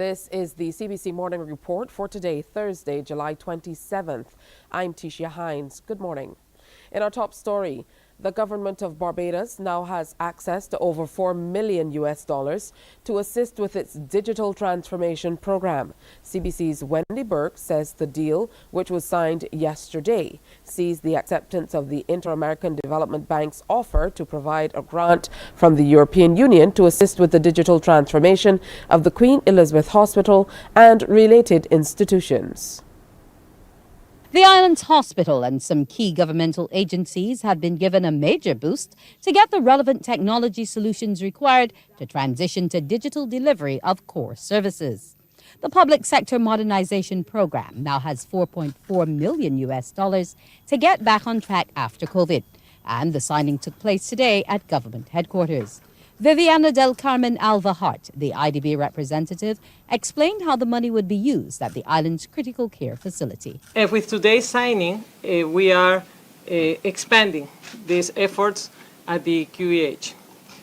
This is the CBC Morning Report for today, Thursday, July 27th. I'm Tisha Hines. Good morning. In our top story, the government of Barbados now has access to over $4 million to assist with its digital transformation program. CBC's Wendy Burke says the deal, which was signed yesterday, sees the acceptance of the Inter-American Development Bank's offer to provide a grant from the European Union to assist with the digital transformation of the Queen Elizabeth Hospital and related institutions. The island's hospital and some key governmental agencies have been given a major boost to get the relevant technology solutions required to transition to digital delivery of core services. The public sector modernization program now has $4.4 million to get back on track after COVID, and the signing took place today at government headquarters. Viviana del Carmen Alva Hart, the IDB representative, explained how the money would be used at the island's critical care facility. With today's signing, we are expanding these efforts at the QEH.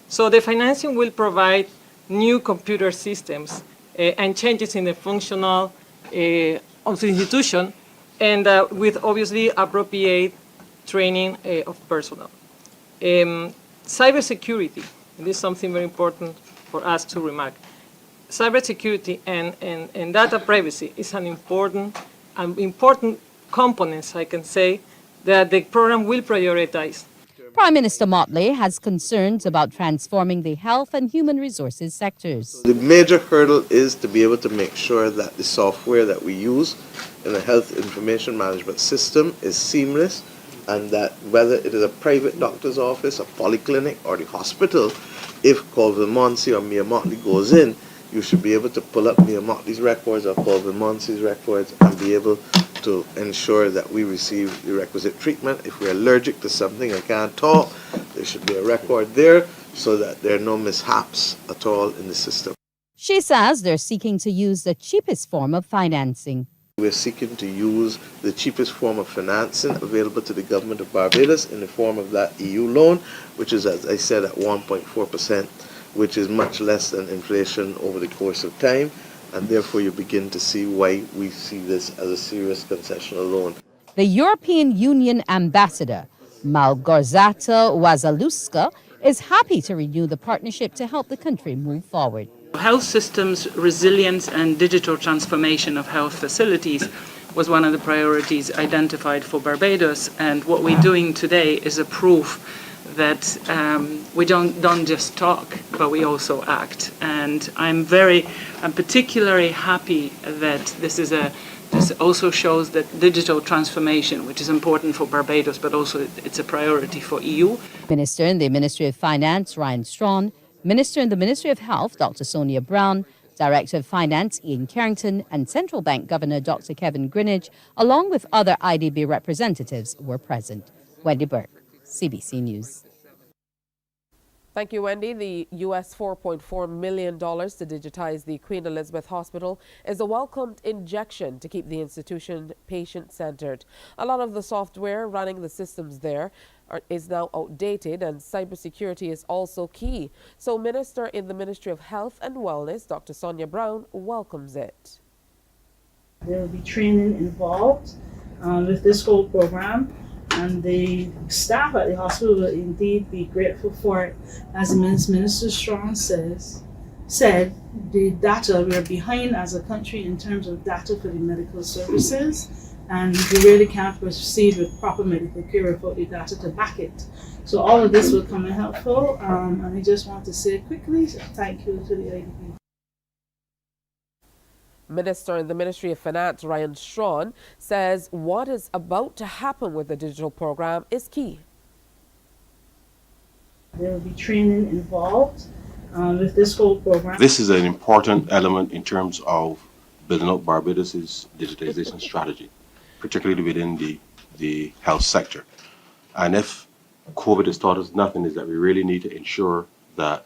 So the financing will provide new computer systems and changes in the functional of the institution, and with obviously appropriate training of personnel. Cybersecurity. This is something very important for us to remark. Cybersecurity and data privacy is an important components, I can say, that the program will prioritize. Prime Minister Motley has concerns about transforming the health and human resources sectors. The major hurdle is to be able to make sure that the software that we use in the health information management system is seamless, and that whether it is a private doctor's office, a polyclinic, or the hospital, if Colvin Monsey or Mia Motley goes in, you should be able to pull up Mia Motley's records or Colvin Monsey's records and be able to ensure that we receive the requisite treatment. If we're allergic to something and can't talk, there should be a record there so that there are no mishaps at all in the system. She says they're seeking to use the cheapest form of financing. We're seeking to use the cheapest form of financing available to the government of Barbados in the form of that EU loan, which is, as I said, at 1.4%, which is much less than inflation over the course of time, and therefore you begin to see why we see this as a serious concessional loan. The European Union ambassador, Malgorzata Wazaluska, is happy to renew the partnership to help the country move forward. Health systems resilience and digital transformation of health facilities was one of the priorities identified for Barbados, and what we're doing today is a proof that we don't just talk, but we also act. And I'm particularly happy that this also shows that digital transformation, which is important for Barbados, but also it's a priority for EU. Minister in the Ministry of Finance, Ryan Strawn, Minister in the Ministry of Health, Dr. Sonia Brown, Director of Finance, Ian Carrington, and Central Bank Governor, Dr. Kevin Greenidge, along with other IDB representatives, were present. Wendy Burke, CBC News. Thank you, Wendy. The US $4.4 million to digitize the Queen Elizabeth Hospital is a welcomed injection to keep the institution patient-centered. A lot of the software running the systems there is now outdated, and cybersecurity is also key. So Minister in the Ministry of Health and Wellness, Dr. Sonia Brown, welcomes it. There will be training involved with this whole program, and the staff at the hospital will indeed be grateful for it. As Minister Strong said, the data, we are behind as a country in terms of data for the medical services, and we really can't proceed with proper medical care without the data to back it. So all of this will come in helpful, and I just want to say quickly, thank you to the IDB. Minister in the Ministry of Finance, Ryan Strawn, says what is about to happen with the digital program is key. There will be training involved with this whole program. This is an important element in terms of building up Barbados' digitization strategy, particularly within the health sector. And if COVID has taught us nothing, is that we really need to ensure that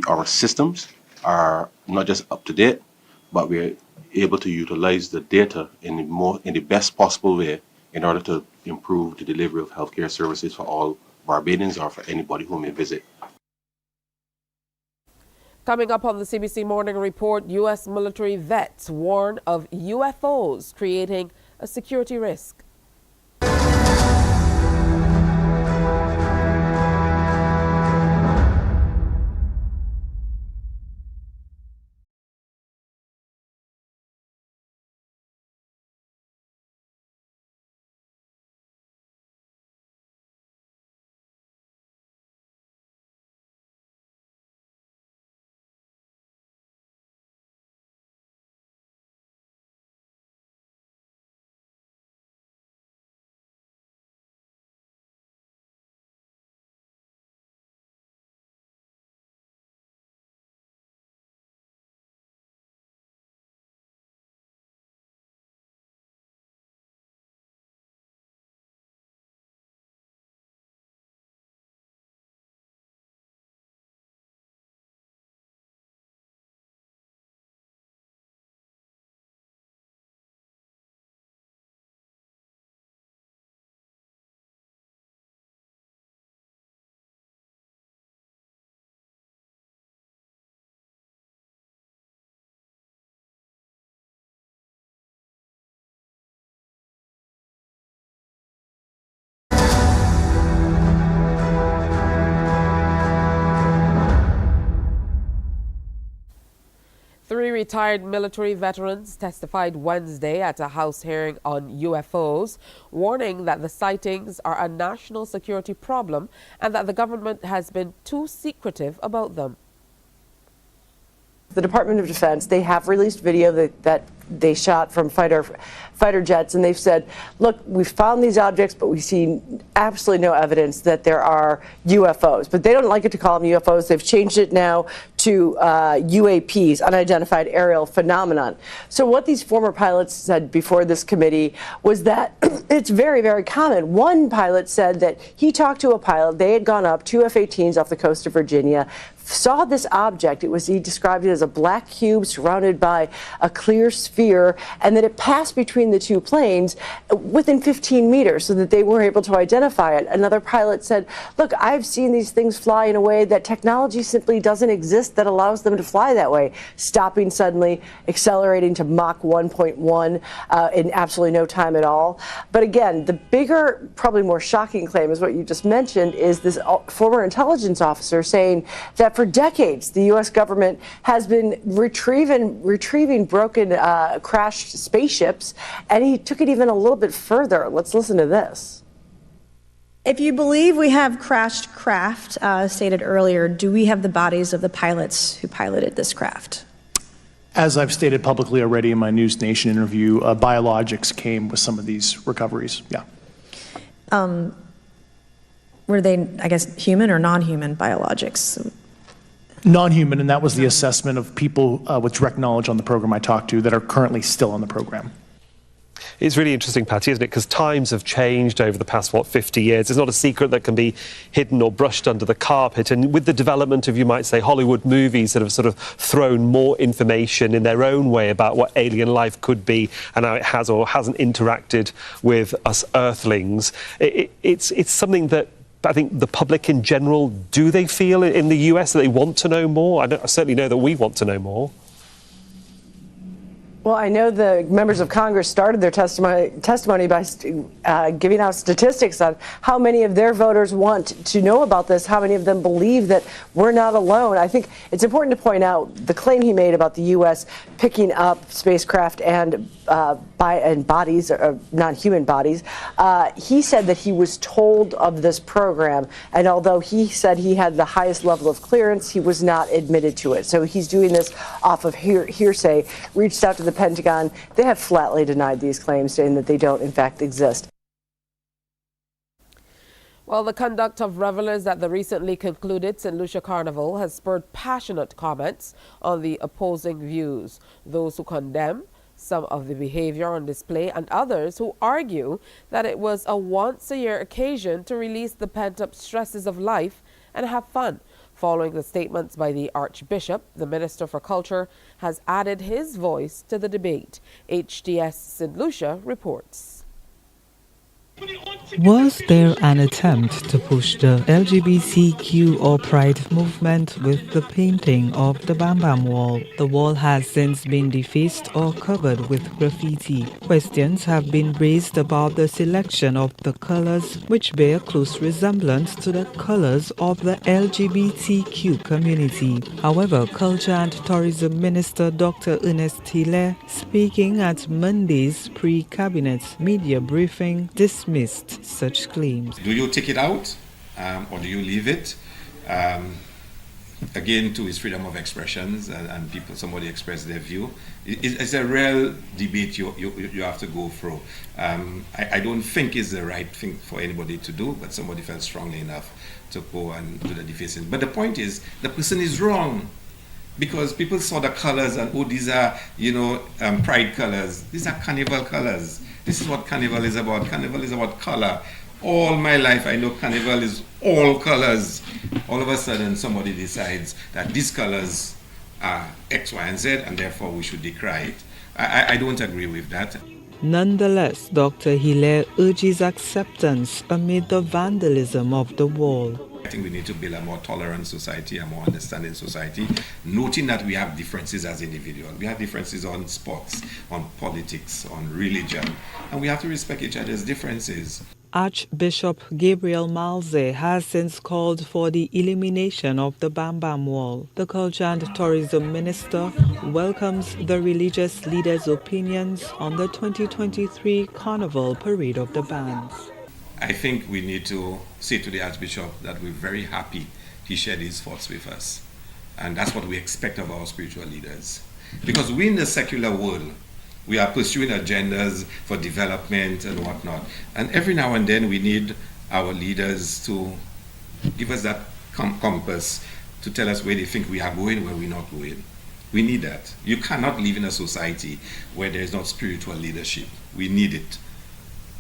our systems are not just up to date, but we're able to utilize the data in the best possible way in order to improve the delivery of healthcare services for all Barbadians or for anybody who may visit. Coming up on the CBC Morning Report, U.S. military vets warn of UFOs creating a security risk. Three retired military veterans testified Wednesday at a House hearing on UFOs, warning that the sightings are a national security problem and that the government has been too secretive about them. The Department of Defense, they have released video that they shot from fighter jets, and they've said, look, we've found these objects, but we've seen absolutely no evidence that there are UFOs. But they don't like it to call them UFOs. They've changed it now to UAPs, unidentified aerial phenomenon. So what these former pilots said before this committee was that it's very, very common. One pilot said that he talked to a pilot. They had gone up, 2 F-18s off the coast of Virginia, saw this object. He described it as a black cube surrounded by a clear sphere, and that it passed between the two planes within 15 meters so that they were able to identify it. Another pilot said, look, I've seen these things fly in a way that technology simply doesn't exist that allows them to fly that way, stopping suddenly, accelerating to Mach 1.1 in absolutely no time at all. But again, the bigger, probably more shocking claim is what you just mentioned, is this former intelligence officer saying that for decades the U.S. government has been retrieving broken crashed spaceships, and he took it even a little bit further. Let's listen to this. If you believe we have crashed craft, stated earlier, do we have the bodies of the pilots who piloted this craft? As I've stated publicly already in my News Nation interview, biologics came with some of these recoveries, yeah. Were they, I guess, human or non-human biologics? Non-human, and that was the assessment of people with direct knowledge on the program I talked to that are currently still on the program. It's really interesting, Patty, isn't it? Because times have changed over the past, 50 years. It's not a secret that can be hidden or brushed under the carpet. And with the development of, you might say, Hollywood movies that have sort of thrown more information in their own way about what alien life could be and how it has or hasn't interacted with us Earthlings, it's something that I think the public in general, do they feel in the US that they want to know more? I certainly know that we want to know more. Well, I know the members of Congress started their testimony by giving out statistics on how many of their voters want to know about this, how many of them believe that we're not alone. I think it's important to point out the claim he made about the U.S. picking up spacecraft and bodies, non-human bodies. He said that he was told of this program, and although he said he had the highest level of clearance, he was not admitted to it. So he's doing this off of hearsay, reached out to the Pentagon. They have flatly denied these claims, saying that they don't, in fact, exist. Well, the conduct of revelers at the recently concluded St. Lucia Carnival has spurred passionate comments on the opposing views. Those who condemn some of the behavior on display and others who argue that it was a once-a-year occasion to release the pent-up stresses of life and have fun. Following the statements by the Archbishop, the Minister for Culture has added his voice to the debate. HDS St. Lucia reports. Was there an attempt to push the LGBTQ or Pride movement with the painting of the Bam Bam Wall? The wall has since been defaced or covered with graffiti. Questions have been raised about the selection of the colors, which bear close resemblance to the colors of the LGBTQ community. However, Culture and Tourism Minister Dr. Ernest Hilaire, speaking at Monday's pre-cabinet media briefing, dismissed such claims. Do you take it out or do you leave it? Again, to his freedom of expressions and somebody express their view. It's a real debate you have to go through. I don't think it's the right thing for anybody to do, but somebody felt strongly enough to go and do the defacing. But the point is, the person is wrong. Because people saw the colors and, oh, these are, pride colors. These are carnival colors. This is what carnival is about. Carnival is about color. All my life, I know carnival is all colors. All of a sudden, somebody decides that these colors are X, Y, and Z, and therefore we should decry it. I don't agree with that. Nonetheless, Dr. Hilaire urges acceptance amid the vandalism of the wall. I think we need to build a more tolerant society, a more understanding society, noting that we have differences as individuals. We have differences on sports, on politics, on religion, and we have to respect each other's differences. Archbishop Gabriel Malze has since called for the elimination of the Bam Bam Wall. The Culture and Tourism Minister welcomes the religious leaders' opinions on the 2023 Carnival Parade of the Bands. I think we need to say to the Archbishop that we're very happy he shared his thoughts with us. And that's what we expect of our spiritual leaders. Because we in the secular world, we are pursuing agendas for development and whatnot. And every now and then we need our leaders to give us that compass to tell us where they think we are going, where we're not going. We need that. You cannot live in a society where there is not spiritual leadership. We need it.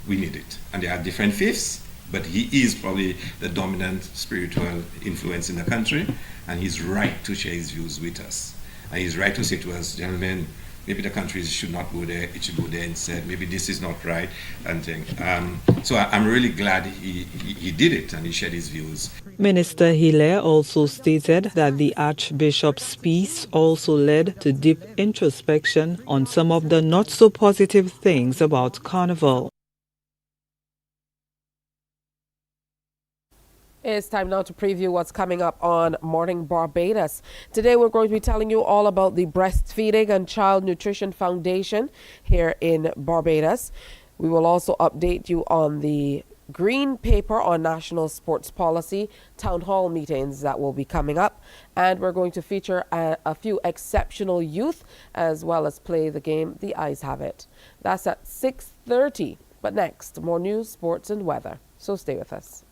We need it. And there are different faiths, but he is probably the dominant spiritual influence in the country, and he's right to share his views with us. And he's right to say to us, gentlemen, maybe the country should not go there, it should go there instead, maybe this is not right, and things. So I'm really glad he did it and he shared his views. Minister Hilaire also stated that the Archbishop's piece also led to deep introspection on some of the not-so-positive things about Carnival. It's time now to preview what's coming up on Morning Barbados. Today we're going to be telling you all about the Breastfeeding and Child Nutrition Foundation here in Barbados. We will also update you on the Green Paper on National Sports Policy town hall meetings that will be coming up. And we're going to feature a few exceptional youth as well as play the game The Eyes Have It. That's at 6:30. But next, more news, sports and weather. So stay with us.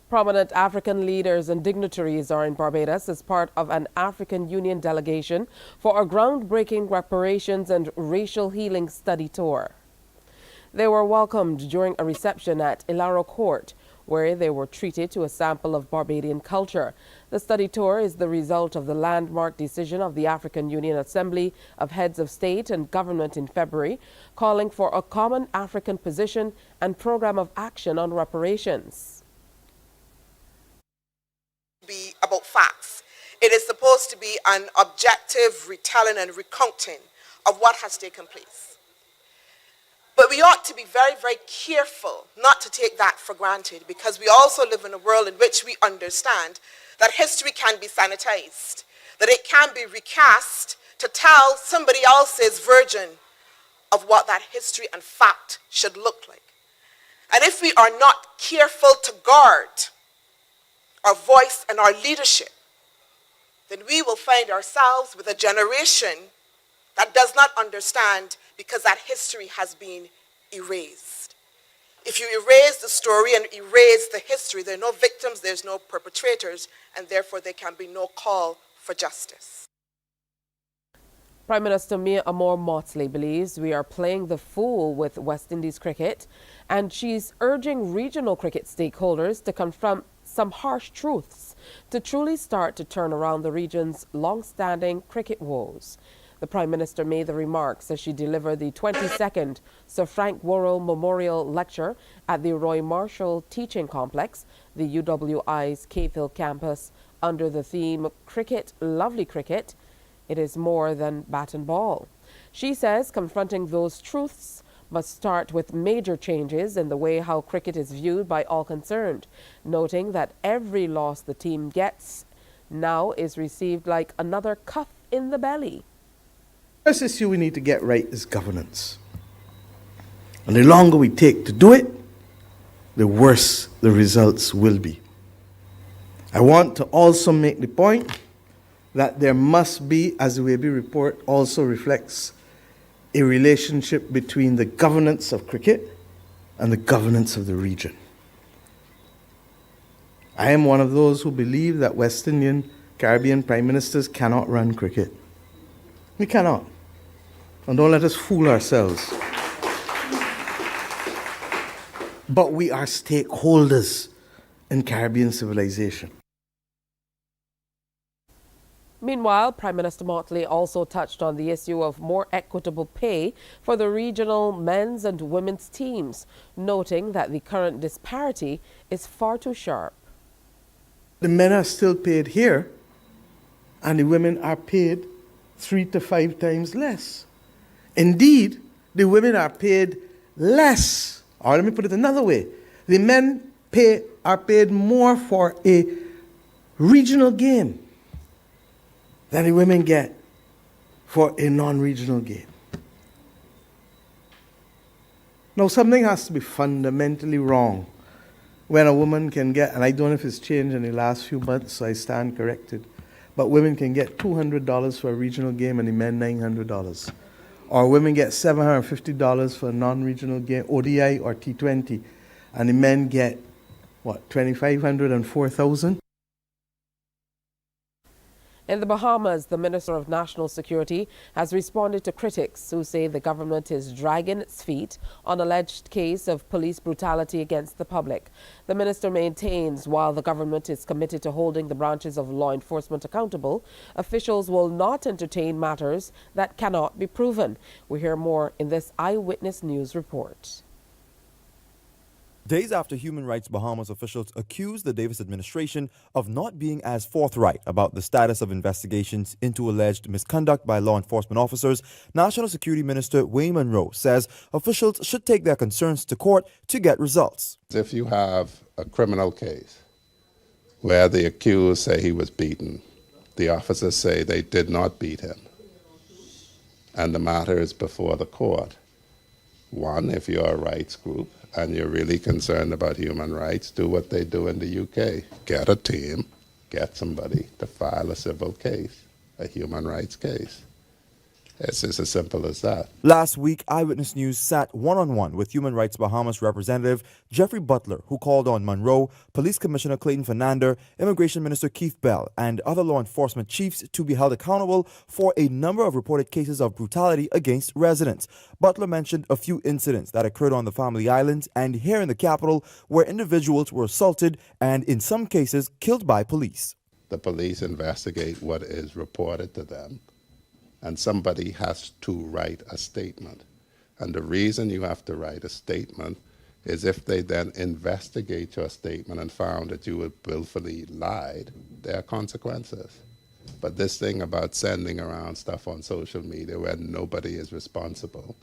Prominent African leaders and dignitaries are in Barbados as part of an African Union delegation for a groundbreaking reparations and racial healing study tour. They were welcomed during a reception at Ilaro Court, where they were treated to a sample of Barbadian culture. The study tour is the result of the landmark decision of the African Union Assembly of Heads of State and Government in February, calling for a common African position and program of action on reparations. Be about facts. It is supposed to be an objective retelling and recounting of what has taken place. But we ought to be very, very careful not to take that for granted, because we also live in a world in which we understand that history can be sanitized, that it can be recast to tell somebody else's version of what that history and fact should look like. And if we are not careful to guard our voice and our leadership, then we will find ourselves with a generation that does not understand, because that history has been erased. If you erase the story and erase the history, there are no victims, there's no perpetrators, and therefore there can be no call for justice. Prime Minister Mia Amor Motley believes we are playing the fool with West Indies cricket, and she's urging regional cricket stakeholders to confront some harsh truths to truly start to turn around the region's long-standing cricket woes. The Prime Minister made the remarks as she delivered the 22nd Sir Frank Worrell Memorial Lecture at the Roy Marshall Teaching Complex, the UWI's Cave campus, under the theme Cricket, Lovely Cricket. It is more than bat and ball. She says confronting those truths must start with major changes in the way how cricket is viewed by all concerned, noting that every loss the team gets now is received like another cuff in the belly. The first issue we need to get right is governance. And the longer we take to do it, the worse the results will be. I want to also make the point that there must be, as the WAB report also reflects, a relationship between the governance of cricket and the governance of the region. I am one of those who believe that West Indian, Caribbean prime ministers cannot run cricket. We cannot. And don't let us fool ourselves. But we are stakeholders in Caribbean civilization. Meanwhile, Prime Minister Motley also touched on the issue of more equitable pay for the regional men's and women's teams, noting that the current disparity is far too sharp. The men are still paid here, and the women are paid 3 to 5 times less. Indeed, the women are paid less. Or let me put it another way. The men are paid more for a regional game than the women get for a non-regional game. Now, something has to be fundamentally wrong when a woman can get, and I don't know if it's changed in the last few months, so I stand corrected, but women can get $200 for a regional game and the men $900. Or women get $750 for a non-regional game, ODI or T20, and the men get, what, $2,500 and $4,000? In the Bahamas, the Minister of National Security has responded to critics who say the government is dragging its feet on alleged case of police brutality against the public. The minister maintains while the government is committed to holding the branches of law enforcement accountable, officials will not entertain matters that cannot be proven. We hear more in this Eyewitness News report. Days after Human Rights Bahamas officials accused the Davis administration of not being as forthright about the status of investigations into alleged misconduct by law enforcement officers, National Security Minister Wayne Munro says officials should take their concerns to court to get results. If you have a criminal case where the accused say he was beaten, the officers say they did not beat him, and the matter is before the court, one, if you're a rights group, and you're really concerned about human rights, do what they do in the UK. Get a team, get somebody to file a civil case, a human rights case. It's just as simple as that. Last week, Eyewitness News sat one-on-one with Human Rights Bahamas representative Jeffrey Butler, who called on Monroe, Police Commissioner Clayton Fernandez, Immigration Minister Keith Bell, and other law enforcement chiefs to be held accountable for a number of reported cases of brutality against residents. Butler mentioned a few incidents that occurred on the Family Islands and here in the capital where individuals were assaulted and, in some cases, killed by police. The police investigate what is reported to them, and somebody has to write a statement. And the reason you have to write a statement is if they then investigate your statement and found that you had willfully lied, there are consequences. But this thing about sending around stuff on social media where nobody is responsible,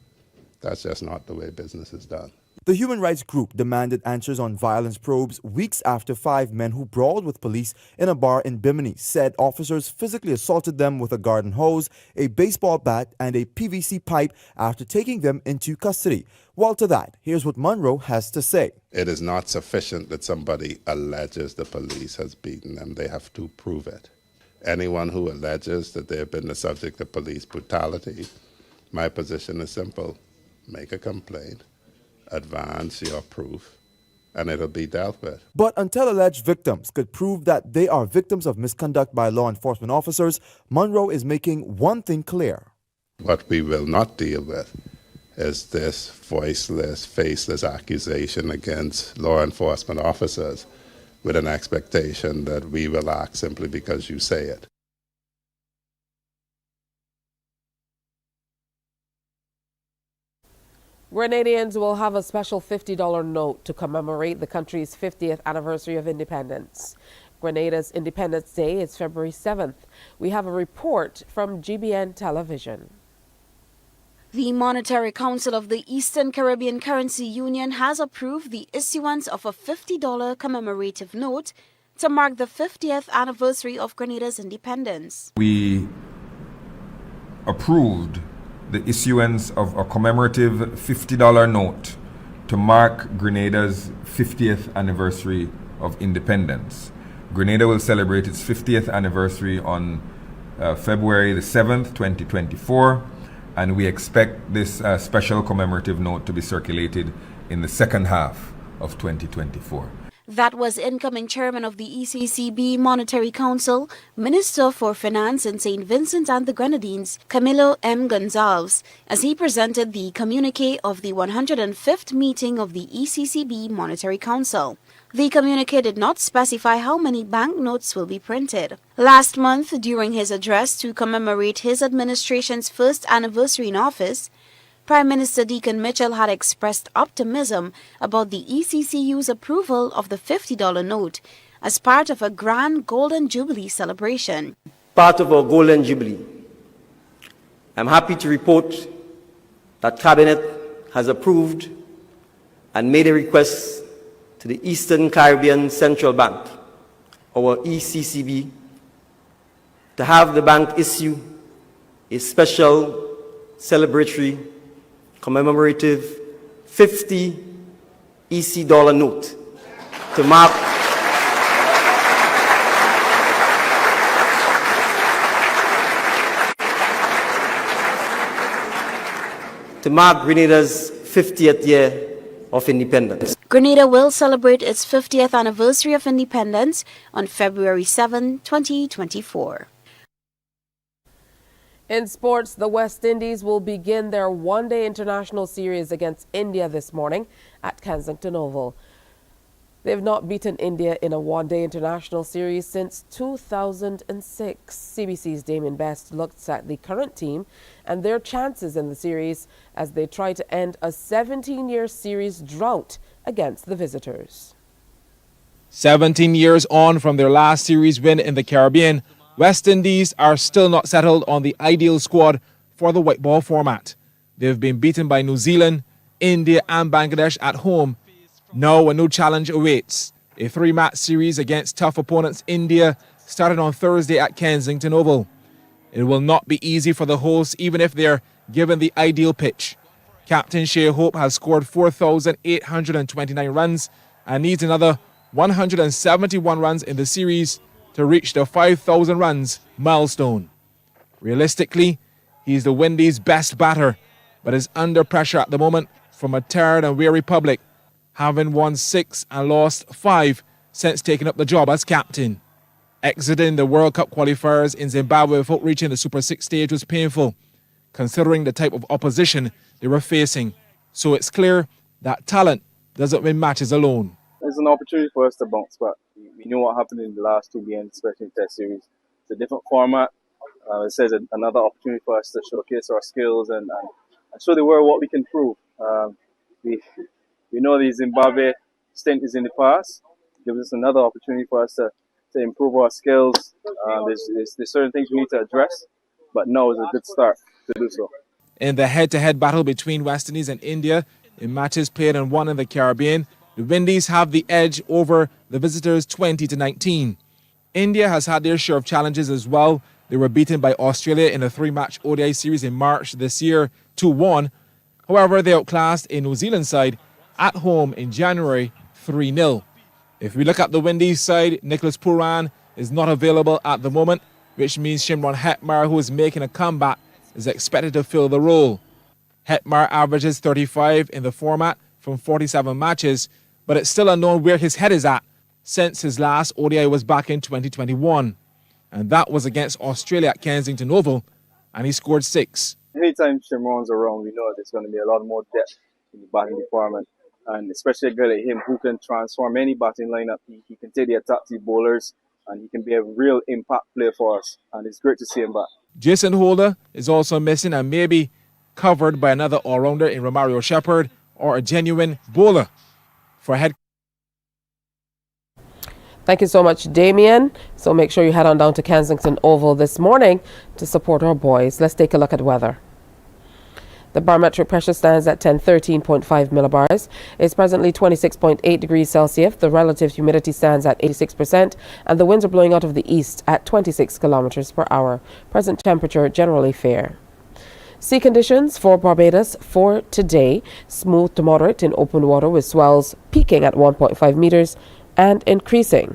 that's just not the way business is done. The human rights group demanded answers on violence probes weeks after 5 men who brawled with police in a bar in Bimini said officers physically assaulted them with a garden hose, a baseball bat, and a PVC pipe after taking them into custody. Well, to that, here's what Monroe has to say. It is not sufficient that somebody alleges the police has beaten them. They have to prove it. Anyone who alleges that they have been the subject of police brutality, my position is simple. Make a complaint. Advance your proof, and it'll be dealt with. But until alleged victims could prove that they are victims of misconduct by law enforcement officers, Monroe is making one thing clear. What we will not deal with is this voiceless, faceless accusation against law enforcement officers with an expectation that we will act simply because you say it. Grenadians will have a special $50 note to commemorate the country's 50th anniversary of independence. Grenada's Independence Day is February 7th. We have a report from GBN Television. The Monetary Council of the Eastern Caribbean Currency Union has approved the issuance of a $50 commemorative note to mark the 50th anniversary of Grenada's independence. We approved the issuance of a commemorative $50 note to mark Grenada's 50th anniversary of independence. Grenada will celebrate its 50th anniversary on February the 7th, 2024, and we expect this special commemorative note to be circulated in the second half of 2024. That was incoming chairman of the ECCB Monetary Council, Minister for Finance in St. Vincent and the Grenadines, Camilo M. Gonzalez, as he presented the communique of the 105th meeting of the ECCB Monetary Council. The communique did not specify how many banknotes will be printed. Last month, during his address to commemorate his administration's first anniversary in office, Prime Minister Deacon Mitchell had expressed optimism about the ECCU's approval of the $50 note as part of a grand Golden Jubilee celebration. Part of our Golden Jubilee, I'm happy to report that Cabinet has approved and made a request to the Eastern Caribbean Central Bank, our ECCB, to have the bank issue a special celebratory commemorative 50 EC dollar note to mark Grenada's 50th year of independence. Grenada will celebrate its 50th anniversary of independence on February 7, 2024. In sports, the West Indies will begin their one-day international series against India this morning at Kensington Oval. They've not beaten India in a one-day international series since 2006. CBC's Damien Best looks at the current team and their chances in the series as they try to end a 17-year series drought against the visitors. 17 years on from their last series win in the Caribbean, West Indies are still not settled on the ideal squad for the white ball format. They've been beaten by New Zealand, India and Bangladesh at home. Now a new challenge awaits. A three-match series against tough opponents India started on Thursday at Kensington Oval. It will not be easy for the hosts even if they're given the ideal pitch. Captain Shea Hope has scored 4,829 runs and needs another 171 runs in the series to reach the 5,000 runs milestone. Realistically, He's the Windies' best batter, but is under pressure at the moment from a tired and weary public, having won 6 and lost 5 since taking up the job as captain. Exiting the World Cup qualifiers in Zimbabwe without reaching the Super 6 stage was painful, considering the type of opposition they were facing. So it's clear that talent doesn't win matches alone. It's an opportunity for us to bounce back. We knew what happened in the last 2 games, especially in Test Series. It's a different format. It says another opportunity for us to showcase our skills and show the world what we can prove. We know the Zimbabwe stint is in the past. It gives us another opportunity for us to improve our skills. There's certain things we need to address, but now is a good start to do so. In the head-to-head battle between West Indies and India, in matches played and won in the Caribbean, the Windies have the edge over the visitors 20-19. India has had their share of challenges as well. They were beaten by Australia in a 3-match ODI series in March this year, 2-1. However, they outclassed a New Zealand side at home in January, 3-0. If we look at the Windies side, Nicholas Pooran is not available at the moment, which means Shimron Hetmar, who is making a comeback, is expected to fill the role. Hetmar averages 35 in the format from 47 matches, but it's still unknown where his head is at since his last ODI was back in 2021. And that was against Australia at Kensington Oval, and he scored 6. Anytime Shimron's around, we know there's going to be a lot more depth in the batting department, and especially a guy like him who can transform any batting lineup. He can take the attack to bowlers, and he can be a real impact player for us, and it's great to see him back. Jason Holder is also missing and may be covered by another all-rounder in Romario Shepherd or a genuine bowler for head. Thank you so much, Damien. So make sure you head on down to Kensington Oval this morning to support our boys. Let's take a look at weather. The barometric pressure stands at 1013.5 millibars. It's presently 26.8 degrees Celsius. The relative humidity stands at 86%, and the winds are blowing out of the east at 26 kilometers per hour. Present temperature generally fair. Sea conditions for Barbados for today: smooth to moderate in open water with swells peaking at 1.5 meters and increasing.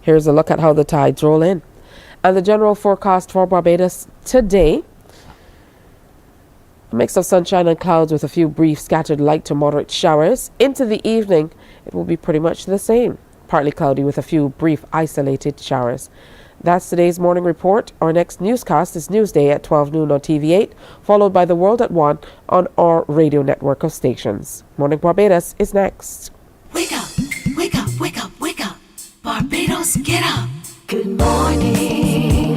Here's a look at how the tides roll in. And the general forecast for Barbados today: a mix of sunshine and clouds with a few brief scattered light to moderate showers. Into the evening, it will be pretty much the same. Partly cloudy with a few brief isolated showers. That's today's morning report. Our next newscast is Newsday at 12 noon on TV8, followed by The World at 1 on our radio network of stations. Morning Barbados is next. Wake up, wake up, wake up, wake up. Barbados, get up. Good morning,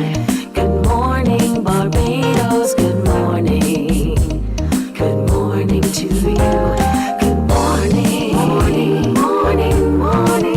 Barbados, good morning. Good morning to you. Good morning, morning, morning, morning.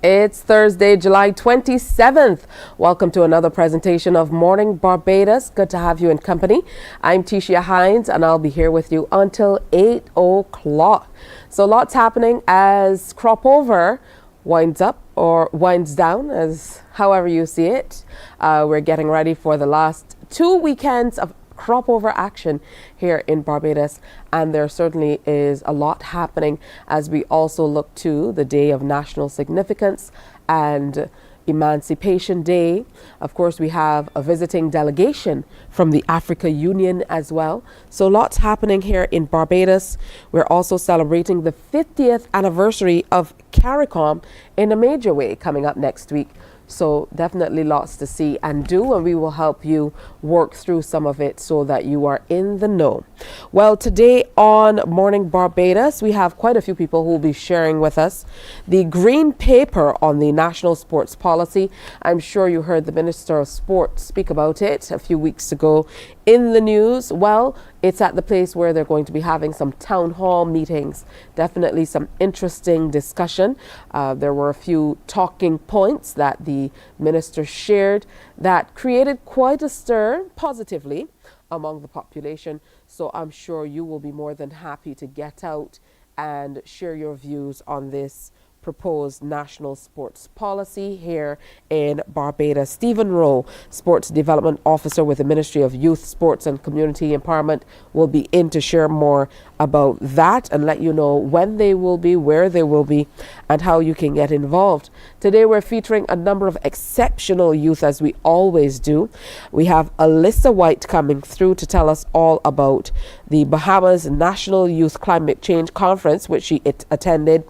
It's Thursday, July 27th. Welcome to another presentation of Morning Barbados. Good to have you in company. I'm Tishia Hines, and I'll be here with you until 8 o'clock. So lots happening as crop over winds up or winds down, as however you see it. We're getting ready for the last 2 weekends of crop over action here in Barbados, and there certainly is a lot happening as we also look to the day of national significance and Emancipation Day. Of course, we have a visiting delegation from the Africa Union as well. So lots happening here in Barbados. We're also celebrating the 50th anniversary of CARICOM in a major way coming up next week. So definitely lots to see and do, and we will help you work through some of it so that you are in the know. Well, today on Morning Barbados, we have quite a few people who will be sharing with us the green paper on the national sports policy. I'm sure you heard the Minister of Sport speak about it a few weeks ago in the news? Well, it's at the place where they're going to be having some town hall meetings. Definitely some interesting discussion. There were a few talking points that the minister shared that created quite a stir positively among the population. So I'm sure you will be more than happy to get out and share your views on this proposed national sports policy here in Barbados. Stephen Rowe, Sports Development Officer with the Ministry of Youth, Sports and Community Empowerment, will be in to share more about that and let you know when they will be, where they will be, and how you can get involved. Today we're featuring a number of exceptional youth, as we always do. We have Alyssa White coming through to tell us all about the Bahamas National Youth Climate Change Conference, which she attended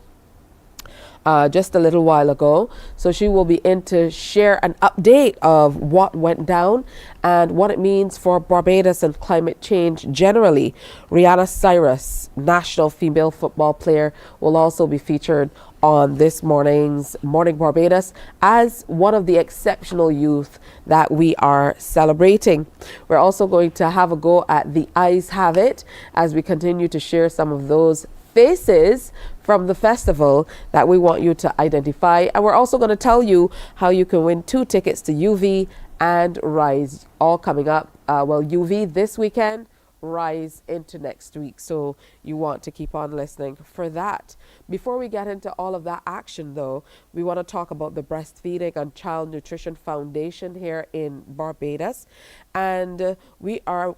just a little while ago. So she will be in to share an update of what went down and what it means for Barbados and climate change generally. Rihanna Cyrus, national female football player, will also be featured on this morning's Morning Barbados as one of the exceptional youth that we are celebrating. We're also going to have a go at the Eyes Have It as we continue to share some of those faces from the festival that we want you to identify. And we're also going to tell you how you can win 2 tickets to UV and Rise, all coming up. UV this weekend, Rise into next week. So you want to keep on listening for that. Before we get into all of that action, though, we want to talk about the Breastfeeding and Child Nutrition Foundation here in Barbados. And we are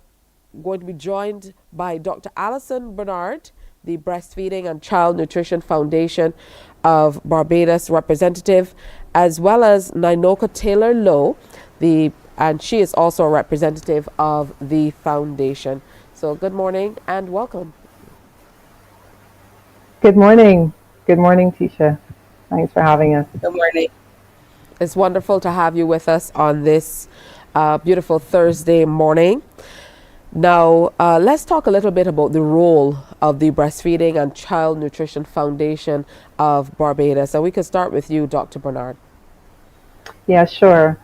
going to be joined by Dr. Alison Bernard, the Breastfeeding and Child Nutrition Foundation of Barbados representative, as well as Ninoka Taylor Lowe, and she is also a representative of the foundation. So good morning and welcome. Good morning. Good morning, Tisha. Thanks for having us. Good morning. It's wonderful to have you with us on this beautiful Thursday morning. Now, let's talk a little bit about the role of the Breastfeeding and Child Nutrition Foundation of Barbados. And we can start with you, Dr. Bernard. Yeah, sure.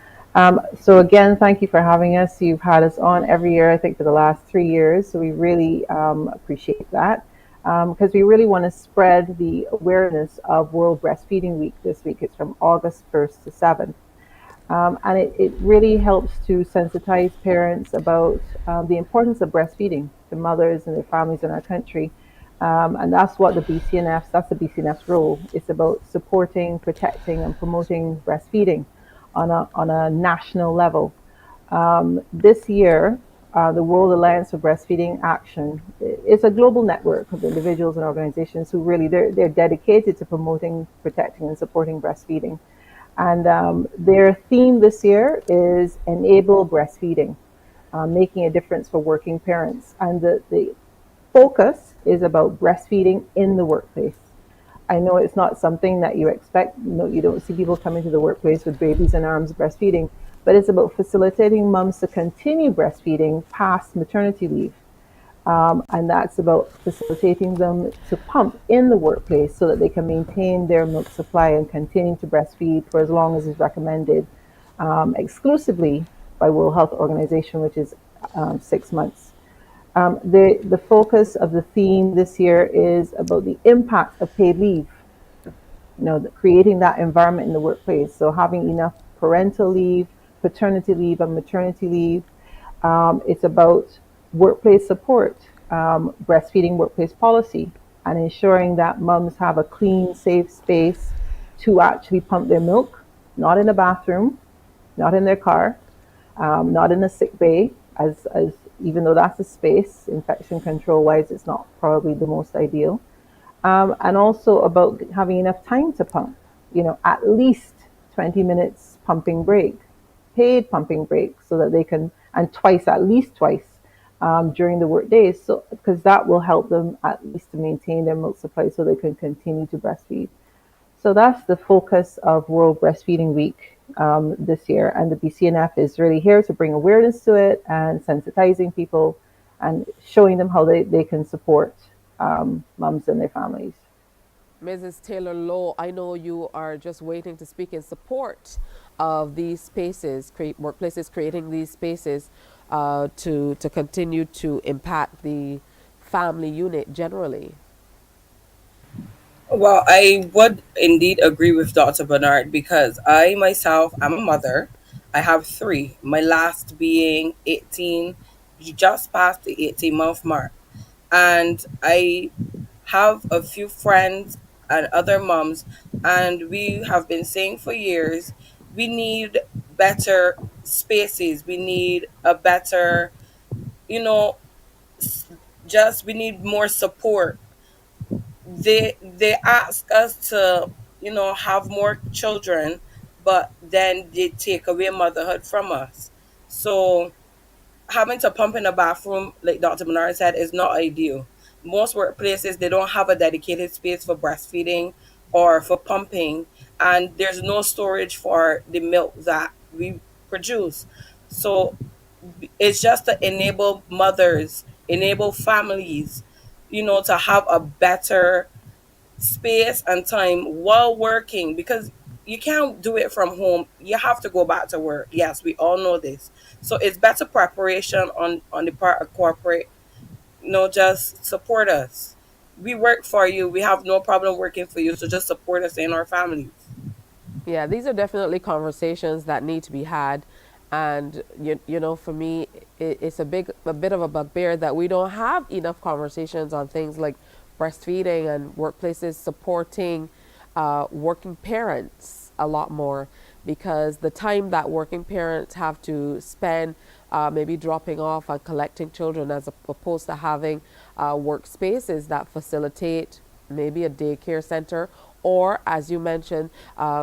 So again, thank you for having us. You've had us on every year, I think, for the last 3 years. So we really appreciate that because we really want to spread the awareness of World Breastfeeding Week this week. It's from August 1st to 7th. And it really helps to sensitize parents about the importance of breastfeeding to mothers and their families in our country. And that's what that's the BCNF's role. It's about supporting, protecting, and promoting breastfeeding on a national level. This year, the World Alliance for Breastfeeding Action is a global network of individuals and organizations who really, they're dedicated to promoting, protecting, and supporting breastfeeding. And their theme this year is Enable Breastfeeding, making a difference for working parents. And the focus is about breastfeeding in the workplace. I know it's not something that you expect. No, you don't see people coming to the workplace with babies in arms breastfeeding, but it's about facilitating moms to continue breastfeeding past maternity leave. And that's about facilitating them to pump in the workplace so that they can maintain their milk supply and continue to breastfeed for as long as is recommended, exclusively by World Health Organization, which is 6 months. The focus of the theme this year is about the impact of paid leave, creating that environment in the workplace. So having enough parental leave, paternity leave, and maternity leave. It's about workplace support, breastfeeding workplace policy, and ensuring that mums have a clean, safe space to actually pump their milk, not in a bathroom, not in their car, not in a sick bay, as even though that's a space, infection control wise, it's not probably the most ideal. And also about having enough time to pump, at least 20 minutes pumping break, paid pumping break, so that they can, and at least twice during the work days, so because that will help them at least to maintain their milk supply so they can continue to breastfeed. So that's the focus of World Breastfeeding Week this year, and the BCNF is really here to bring awareness to it and sensitizing people and showing them how they can support mums and their families. Mrs. Taylor Lowe, I know you are just waiting to speak in support of these spaces, workplaces creating these spaces. to continue to impact the family unit generally? Well, I would indeed agree with Dr. Bernard because I myself am a mother. I have three, my last being 18, just past the 18-month mark. And I have a few friends and other moms, and we have been saying for years we need better spaces, we need a better, you know, just we need more support. They ask us to, have more children, but then they take away motherhood from us. So having to pump in a bathroom, like Dr. Bernard said, is not ideal. Most workplaces, they don't have a dedicated space for breastfeeding or for pumping, and there's no storage for the milk that we produce. So it's just to enable mothers, enable families, to have a better space and time while working, because you can't do it from home. You have to go back to work. Yes, we all know this. So it's better preparation on the part of corporate. Just support us. We work for you. We have no problem working for you. So just support us in our families. Yeah, these are definitely conversations that need to be had. And for me, it's a bit of a bugbear that we don't have enough conversations on things like breastfeeding and workplaces supporting working parents a lot more, because the time that working parents have to spend maybe dropping off and collecting children, as opposed to having workspaces that facilitate maybe a daycare center, or, as you mentioned,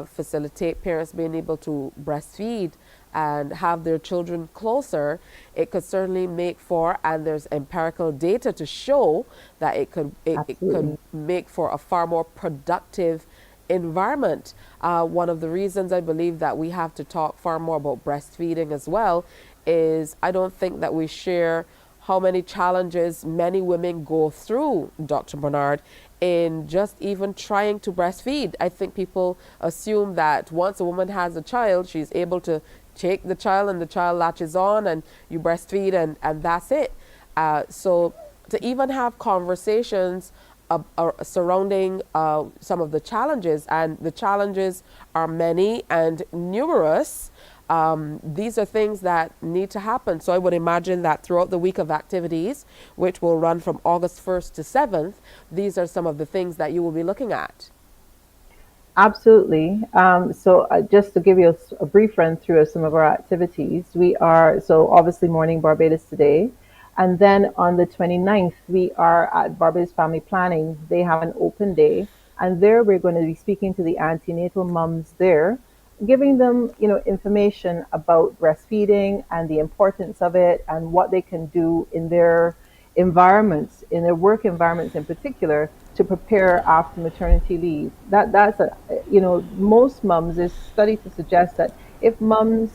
facilitate parents being able to breastfeed and have their children closer, it could certainly make for, and there's empirical data to show that it could make for a far more productive environment. One of the reasons I believe that we have to talk far more about breastfeeding as well is I don't think that we share how many challenges many women go through, Dr. Bernard, in just even trying to breastfeed. I think people assume that once a woman has a child, she's able to take the child and the child latches on and you breastfeed and that's it. So to even have conversations surrounding some of the challenges, and the challenges are many and numerous, these are things that need to happen. So I would imagine that throughout the week of activities, which will run from August 1st to 7th, these are some of the things that you will be looking at. Absolutely. Just to give you a brief run through of some of our activities, so obviously Morning Barbados today. And then on the 29th, we are at Barbados Family Planning. They have an open day. And there we're going to be speaking to the antenatal mums there, giving them, information about breastfeeding and the importance of it and what they can do in their environments, in their work environments in particular, to prepare after maternity leave. Most mums, there's studies to suggest that if mums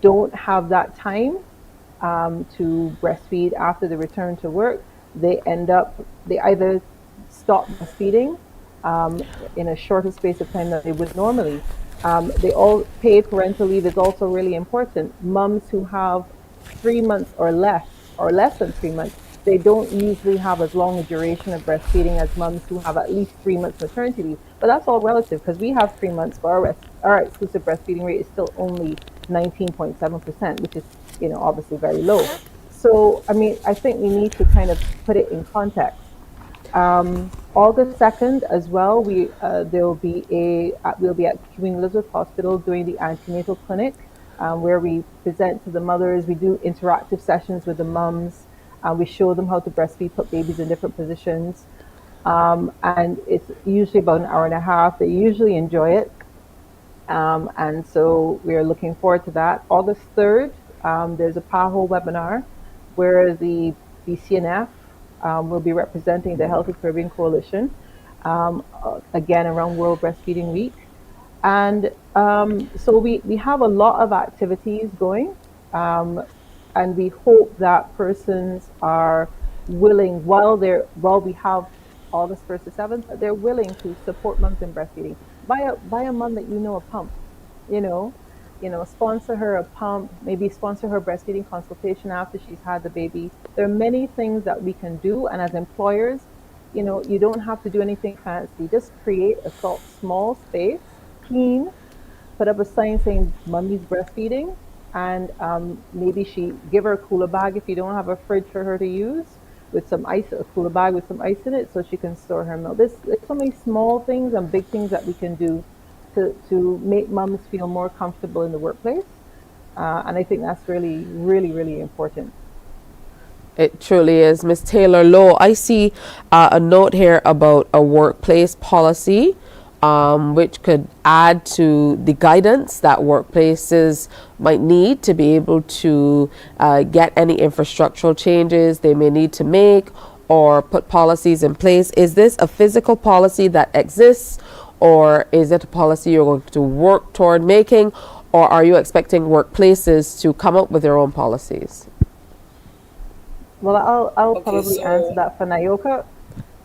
don't have that time to breastfeed after they return to work, they either stop breastfeeding in a shorter space of time than they would normally. Paid parental leave is also really important. Mums who have 3 months or less than 3 months, they don't usually have as long a duration of breastfeeding as mums who have at least 3 months maternity leave. But that's all relative, because we have 3 months, but our exclusive breastfeeding rate is still only 19.7%, which is, obviously very low. So, I think we need to kind of put it in context. August 2nd as well, we'll be at Queen Elizabeth Hospital doing the antenatal clinic, where we present to the mothers. We do interactive sessions with the mums. We show them how to breastfeed, put babies in different positions. And it's usually about an hour and a half. They usually enjoy it. And so we're looking forward to that. August 3rd, there's a PAHO webinar where the BCNF will be representing the Healthy Caribbean Coalition, again around World Breastfeeding Week. And so we have a lot of activities going, and we hope that persons are willing, while we have August 1st to 7th, they're willing to support mums in breastfeeding. Buy a mum that a pump, sponsor her a pump, maybe sponsor her breastfeeding consultation after she's had the baby. There are many things that we can do. And as employers, you don't have to do anything fancy. Just create a small space, clean, put up a sign saying mommy's breastfeeding, and maybe she give her a cooler bag if you don't have a fridge for her to use, with some ice, a cooler bag with some ice in it, so she can store her milk. There's so many small things and big things that we can do to make moms feel more comfortable in the workplace, and I think that's really, really, really important. It truly is. Ms. Taylor Lowe, I see a note here about a workplace policy, which could add to the guidance that workplaces might need to be able to get any infrastructural changes they may need to make or put policies in place. Is this a physical policy that exists, or is it a policy you're going to work toward making, or are you expecting workplaces to come up with their own policies? Well, I'll Okay, probably answer so that for Nayoka.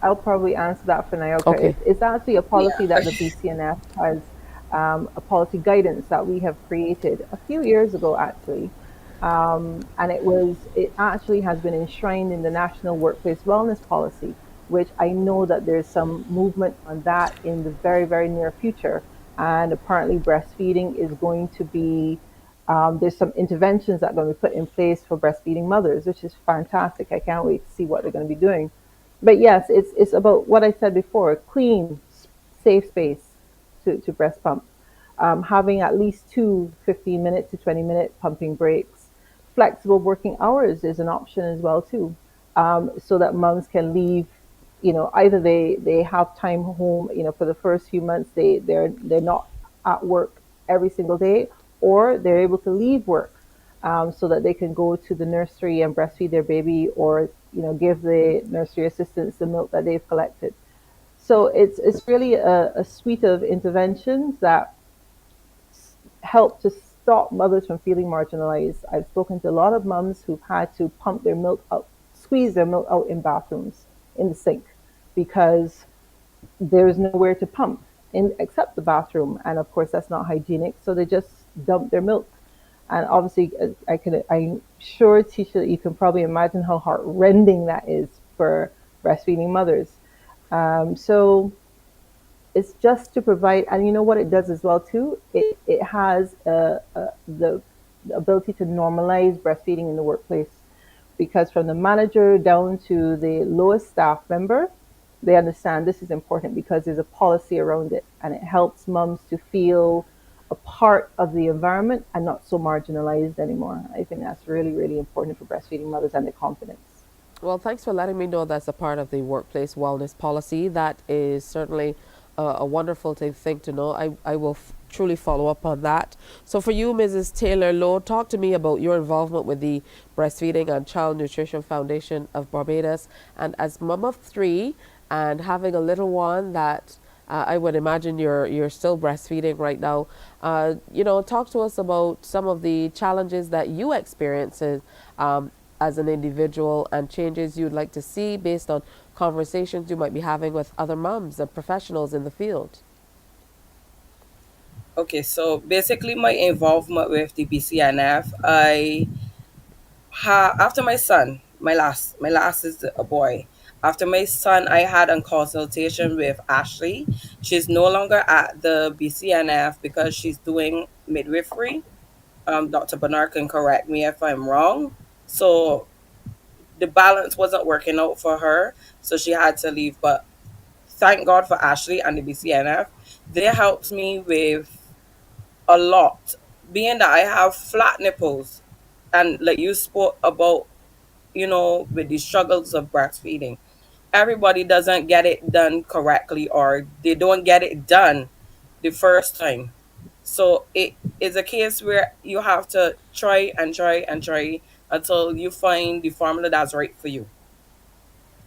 I'll probably answer that for Nayoka. Okay. It's actually a policy yeah, that the BCNF has, a policy guidance that we have created a few years ago, actually. And it actually has been enshrined in the National Workplace Wellness Policy, which I know that there's some movement on that in the very, very near future. And apparently breastfeeding is going to be, there's some interventions that are going to be put in place for breastfeeding mothers, which is fantastic. I can't wait to see what they're going to be doing. But yes, it's about what I said before: clean, safe space to breast pump, having at least two 15-minute to 20-minute pumping breaks. Flexible working hours is an option as well too, so that moms can leave. Either they have time home. For the first few months they're not at work every single day, or they're able to leave work, so that they can go to the nursery and breastfeed their baby, or give the nursery assistants the milk that they've collected. So it's really a suite of interventions that help to stop mothers from feeling marginalized. I've spoken to a lot of moms who've had to pump their milk out, squeeze their milk out in bathrooms, in the sink, because there's nowhere to pump except the bathroom, and of course that's not hygienic. So they just dump their milk, and obviously I'm sure, Tisha, you can probably imagine how heartrending that is for breastfeeding mothers. So it's just to provide, and you know what it does as well too. It has the ability to normalize breastfeeding in the workplace, because from the manager down to the lowest staff member, they understand this is important because there's a policy around it, and it helps moms to feel a part of the environment and not so marginalized anymore. I think that's really, really important for breastfeeding mothers and their confidence. Well, thanks for letting me know that's a part of the workplace wellness policy. That is certainly a wonderful thing to know. I will truly follow up on that. So for you, Mrs. Taylor Lowe, talk to me about your involvement with the Breastfeeding and Child Nutrition Foundation of Barbados. And as mom of three and having a little one that I would imagine you're still breastfeeding right now, talk to us about some of the challenges that you experience as an individual, and changes you'd like to see based on conversations you might be having with other moms and professionals in the field. okay, so basically my involvement with the BCNF, after my son, my last is a boy. After my son, I had a consultation with Ashley. She's no longer at the BCNF because she's doing midwifery. Dr. Bernard can correct me if I'm wrong. So the balance wasn't working out for her, so she had to leave. But thank God for Ashley and the BCNF. They helped me with a lot, being that I have flat nipples, and like you spoke about, with the struggles of breastfeeding. Everybody doesn't get it done correctly, or they don't get it done the first time. So it is a case where you have to try and try and try until you find the formula that's right for you.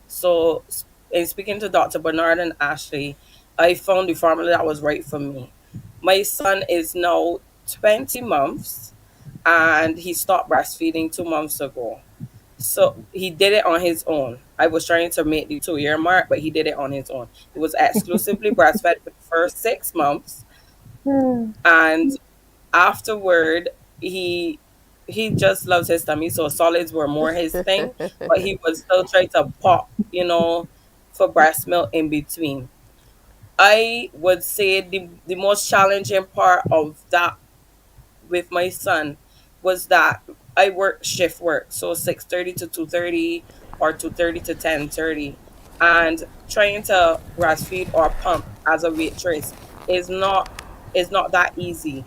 So, in speaking to Dr. Bernard and Ashley, I found the formula that was right for me. My son is now 20 months, and he stopped breastfeeding 2 months ago. So he did it on his own. I was trying to make the 2 year mark, but he did it on his own. He was exclusively breastfed for the first 6 months, and Afterward, he just loves his tummy, so solids were more his thing, but he would still try to pop, for breast milk in between. I would say the most challenging part of that with my son was that I work shift work, so 6:30 to 2:30 or 2:30 to 10:30, and trying to breastfeed or pump as a waitress is not that easy.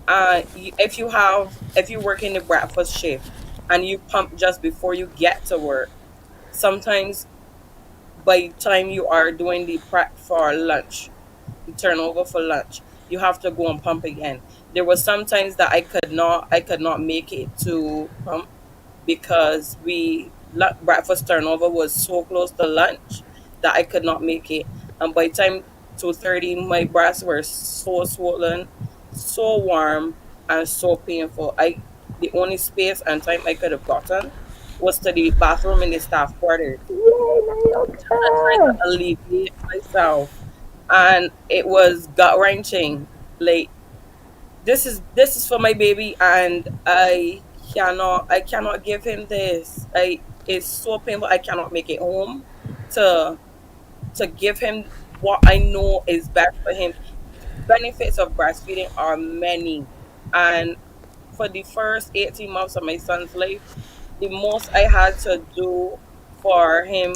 If you work in the breakfast shift and you pump just before you get to work, sometimes by the time you are doing the prep for lunch, turnover for lunch, you have to go and pump again. There was sometimes that I could not make it to pump because breakfast turnover was so close to lunch that I could not make it. And by the time 2:30, my breasts were so swollen, so warm, and so painful. The only space and time I could have gotten was to the bathroom in the staff quarters and try to alleviate myself. And it was gut wrenching. Like, this is for my baby, and I cannot give him this. It's so painful. I cannot make it home to give him what I know is best for him. Benefits of breastfeeding are many, and for the first 18 months of my son's life, the most I had to do for him,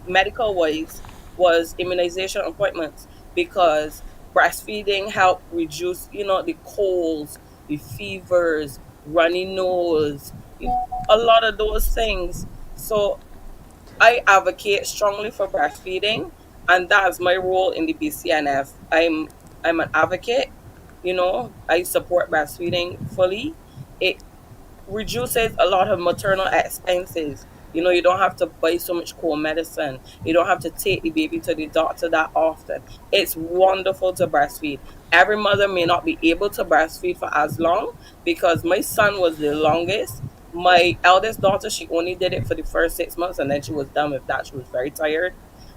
medical wise, was immunization appointments, because breastfeeding helped reduce, the colds, the fevers, runny nose, a lot of those things. So I advocate strongly for breastfeeding, and that's my role in the BCNF. I'm an advocate. I support breastfeeding fully. It reduces a lot of maternal expenses. You don't have to buy so much cold medicine. You don't have to take the baby to the doctor that often. It's wonderful to breastfeed. Every mother may not be able to breastfeed for as long, because my son was the longest. My eldest daughter, she only did it for the first 6 months and then she was done with that. She was very tired.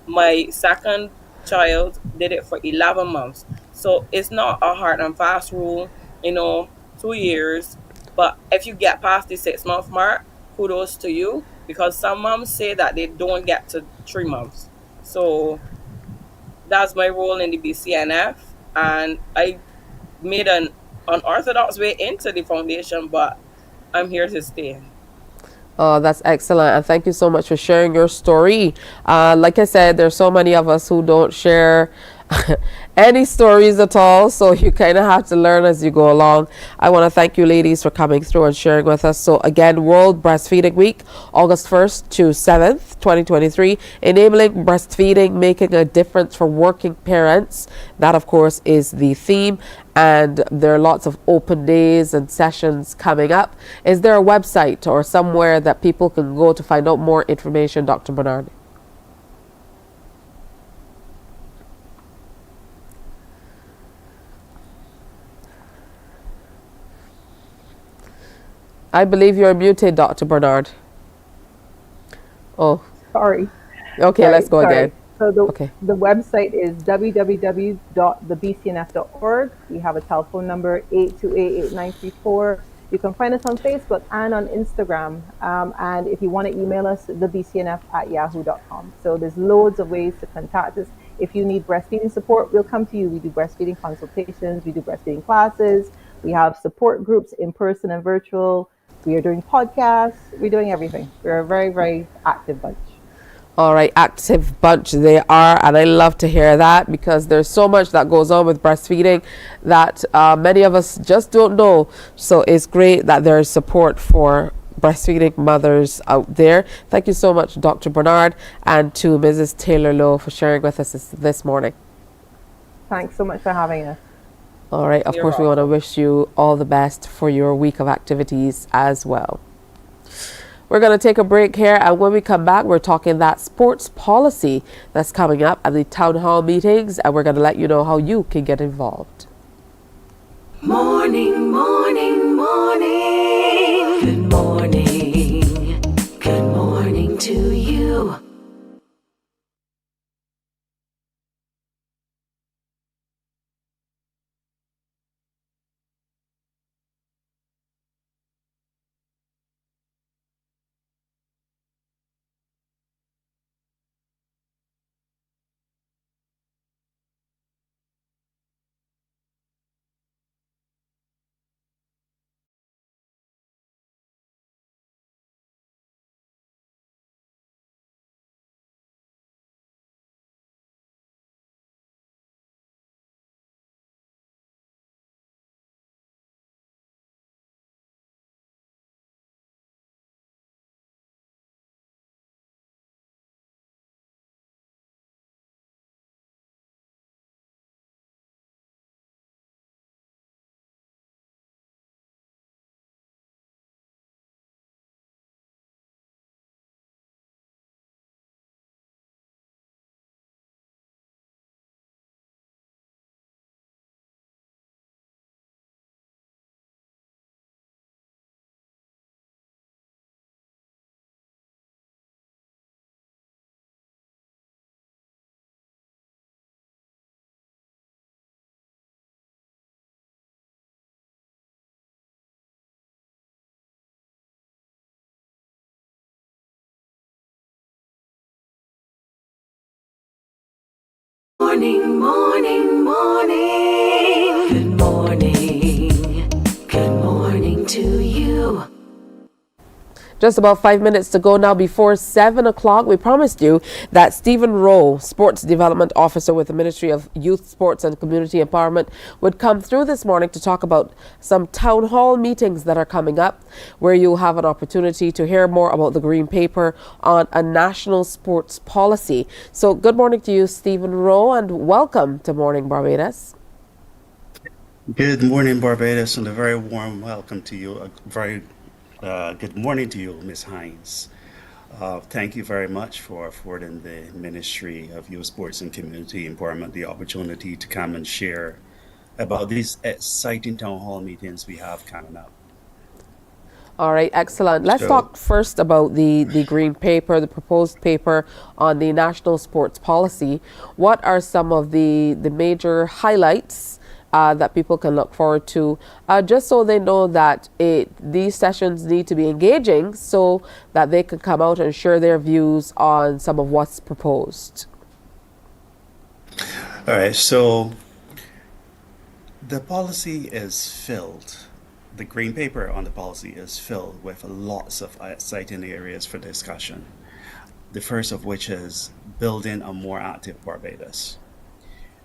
My second child did it for 11 months. So it's not a hard and fast rule, 2 years. But if you get past the 6 month mark, kudos to you, because some moms say that they don't get to 3 months. So that's my role in the BCNF. And I made an unorthodox way into the foundation, but I'm here to stay. Oh, that's excellent. And thank you so much for sharing your story. Like I said, there's so many of us who don't share any stories at all. So you kind of have to learn as you go along. I want to thank you ladies for coming through and sharing with us. So again, World Breastfeeding Week, August 1st to 7th, 2023. Enabling breastfeeding, making a difference for working parents. That, of course, is the theme. And there are lots of open days and sessions coming up. Is there a website or somewhere that people can go to find out more information, Dr. Bernard? I believe you're muted, Dr. Bernard. Oh. Sorry. Okay, let's go again. So the website is www.thebcnf.org. We have a telephone number, 828-8934. You can find us on Facebook and on Instagram. And if you want to email us, thebcnf@yahoo.com. So there's loads of ways to contact us. If you need breastfeeding support, we'll come to you. We do breastfeeding consultations. We do breastfeeding classes. We have support groups in person and virtual. We are doing podcasts. We're doing everything. We're a very, very active bunch. All right, active bunch they are, and I love to hear that, because there's so much that goes on with breastfeeding that many of us just don't know. So it's great that there is support for breastfeeding mothers out there. Thank you so much, Dr. Bernard, and to Mrs. Taylor Lowe for sharing with us this morning. Thanks so much for having us. All right, of course, we want to wish you all the best for your week of activities as well. We're going to take a break here, and when we come back, we're talking that sports policy that's coming up at the town hall meetings, and we're going to let you know how you can get involved. Morning, morning, morning. Good morning. Good morning to you. morning, morning, morning. Good morning. Good morning to you. Just about 5 minutes to go now before 7 o'clock. We promised you that Stephen Rowe, Sports Development Officer with the Ministry of Youth, Sports and Community Empowerment, would come through this morning to talk about some town hall meetings that are coming up, where you'll have an opportunity to hear more about the Green Paper on a national sports policy. So good morning to you, Stephen Rowe, and welcome to Morning Barbados. Good morning, Barbados, and a very warm welcome to you. A very good morning to you, Ms. Hines. Thank you very much for affording the Ministry of Youth, Sports and Community Empowerment the opportunity to come and share about these exciting town hall meetings we have coming up. All right, excellent. Let's So- talk first about the Green Paper, the proposed paper on the national sports policy. What are some of the major highlights that people can look forward to, just so they know that these sessions need to be engaging so that they can come out and share their views on some of what's proposed? All right, so the policy is filled. The Green Paper on the policy is filled with lots of exciting areas for discussion. The first of which is building a more active Barbados.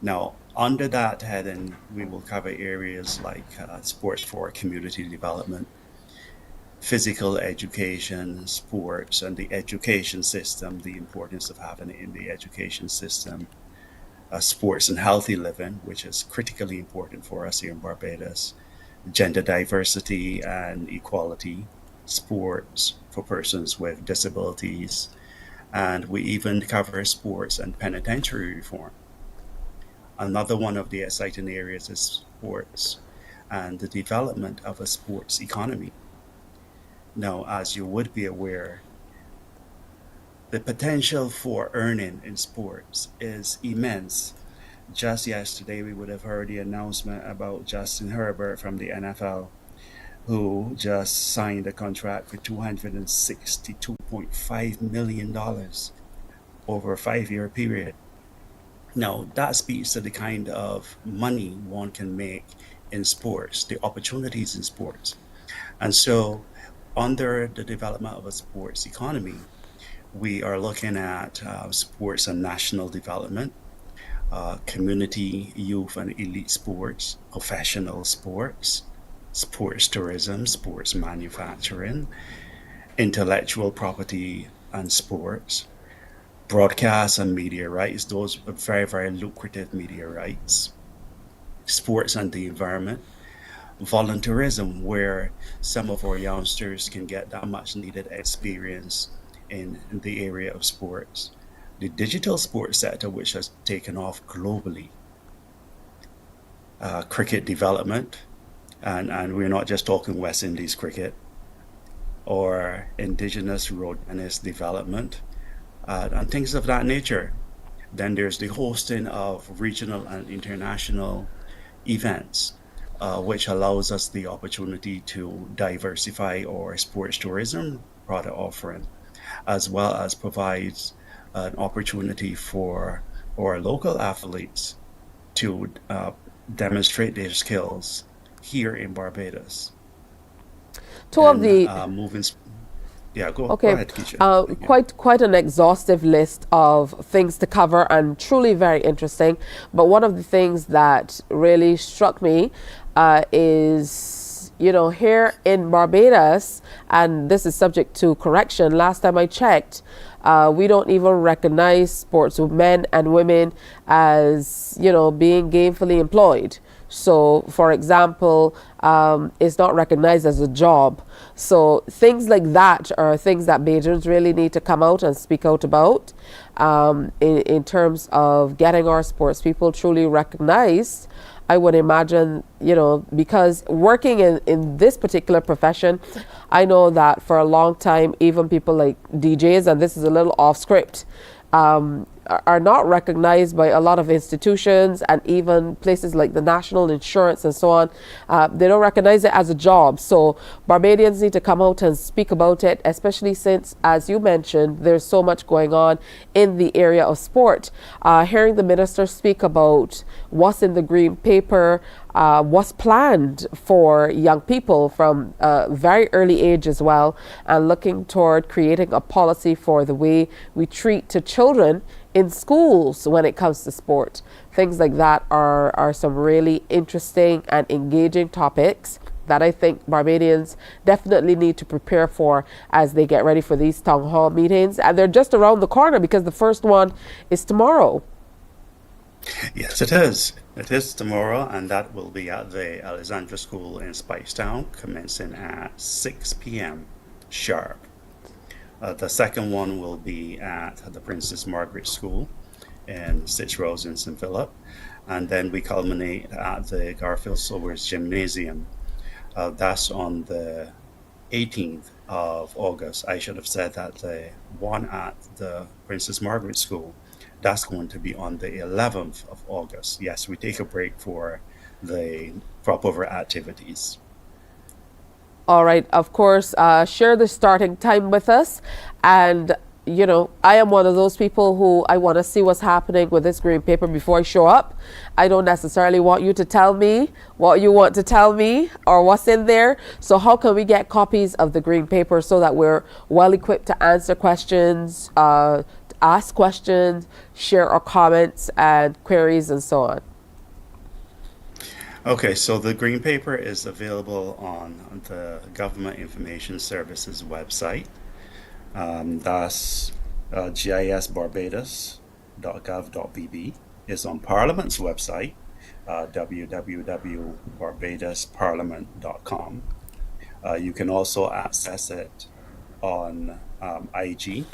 Now, under that heading, we will cover areas like sports for community development, physical education, sports, and the education system, the importance of having it in the education system, sports and healthy living, which is critically important for us here in Barbados, gender diversity and equality, sports for persons with disabilities, and we even cover sports and penitentiary reform. Another one of the exciting areas is sports and the development of a sports economy. Now, as you would be aware, the potential for earning in sports is immense. Just yesterday, we would have heard the announcement about Justin Herbert from the NFL, who just signed a contract for $262.5 million over a 5-year period. Now, that speaks to the kind of money one can make in sports, the opportunities in sports. And so, under the development of a sports economy, we are looking at sports and national development, community, youth, and elite sports, professional sports, sports tourism, sports manufacturing, intellectual property and sports, broadcast and media rights. Those are very, very lucrative media rights. Sports and the environment. Volunteerism, where some of our youngsters can get that much needed experience in the area of sports. The digital sports sector, which has taken off globally. Cricket development, and we're not just talking West Indies cricket, or indigenous road tennis development, and things of that nature. Then there's the hosting of regional and international events, which allows us the opportunity to diversify our sports tourism product offering, as well as provides an opportunity for our local athletes to demonstrate their skills here in Barbados. Two of the moving. Yeah, go Okay, ahead, Keisha. quite an exhaustive list of things to cover, and truly very interesting. But one of the things that really struck me is, here in Barbados, and this is subject to correction, last time I checked, we don't even recognize sportsmen and women as, being gainfully employed. So, for example, it's not recognized as a job. So things like that are things that Bajans really need to come out and speak out about in terms of getting our sports people truly recognized. I would imagine, because working in this particular profession, I know that for a long time, even people like DJs, and this is a little off script, are not recognized by a lot of institutions and even places like the National Insurance and so on. They don't recognize it as a job. So Barbadians need to come out and speak about it, especially since, as you mentioned, there's so much going on in the area of sport. Hearing the minister speak about what's in the green paper, what's planned for young people from a very early age as well, and looking toward creating a policy for the way we treat to children in schools when it comes to sport. Things like that are some really interesting and engaging topics that I think Barbadians definitely need to prepare for as they get ready for these town hall meetings. And they're just around the corner because the first one is tomorrow. Yes, it is. It is tomorrow, and that will be at the Alexandra School in Spicetown, commencing at 6 p.m. sharp. The second one will be at the Princess Margaret School in Stitch Rose in St. Philip, and then we culminate at the Garfield Sobers Gymnasium. That's on the 18th of August. I should have said that the one at the Princess Margaret School, that's going to be on the 11th of August. Yes, we take a break for the crop-over activities. All right, of course, share the starting time with us. And, you know, I am one of those people who I want to see what's happening with this green paper before I show up. I don't necessarily want you to tell me what you want to tell me or what's in there. So how can we get copies of the green paper so that we're well equipped to answer questions, ask questions, share our comments and queries and so on? Okay, so the green paper is available on the Government Information Services website. That's gisbarbados.gov.bb. It's on Parliament's website, www.barbadosparliament.com. You can also access it on IG,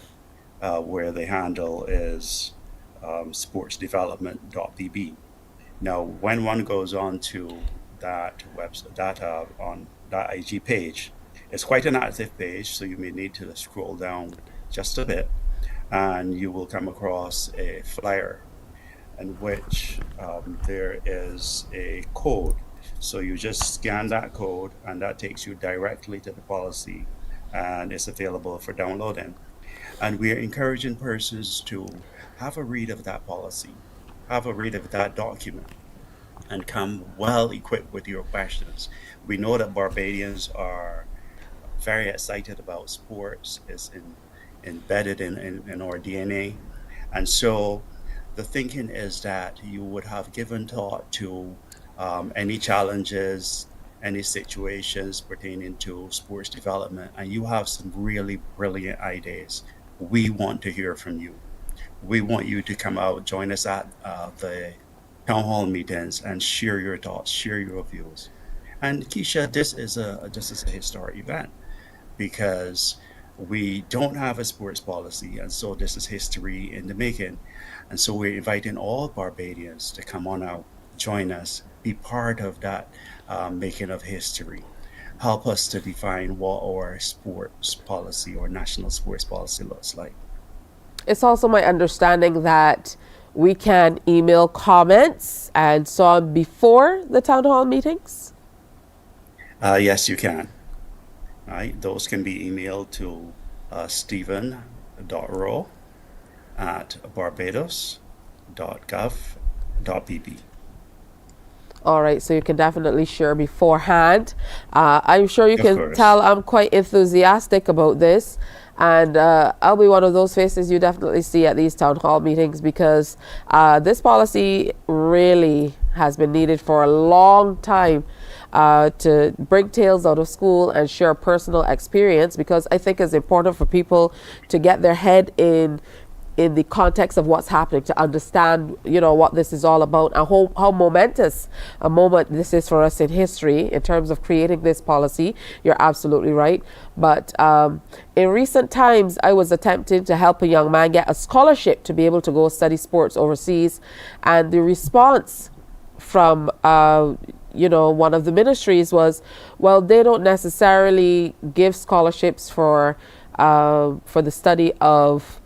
where the handle is sportsdevelopment.bb. Now, when one goes on to that website, on that IG page, it's quite an active page, so you may need to scroll down just a bit, and you will come across a flyer in which there is a code. So you just scan that code, and that takes you directly to the policy, and it's available for downloading. And we are encouraging persons to have a read of that policy, have a read of that document, and come well equipped with your questions. We know that Barbadians are very excited about sports. It's embedded in our DNA. And so the thinking is that you would have given thought to any challenges, any situations pertaining to sports development, and you have some really brilliant ideas. We want to hear from you. We want you to come out, join us at the town hall meetings and share your thoughts, share your views. And Keisha, this is a historic event because we don't have a sports policy, and so this is history in the making. And so we're inviting all Barbadians to come on out, join us, be part of that making of history. Help us to define what our sports policy or national sports policy looks like. It's also my understanding that we can email comments and so on before the town hall meetings? Yes, you can. Right, those can be emailed to stephen.rowe@barbados.gov.bb. All right, so you can definitely share beforehand. I'm sure you can tell I'm quite enthusiastic about this. And I'll be one of those faces you definitely see at these town hall meetings because this policy really has been needed for a long time to bring tales out of school and share personal experience, because I think it's important for people to get their head in the context of what's happening, to understand, you know, what this is all about and how momentous a moment this is for us in history in terms of creating this policy. You're absolutely right. But in recent times, I was attempting to help a young man get a scholarship to be able to go study sports overseas. And the response from, you know, one of the ministries was, well, they don't necessarily give scholarships for the study of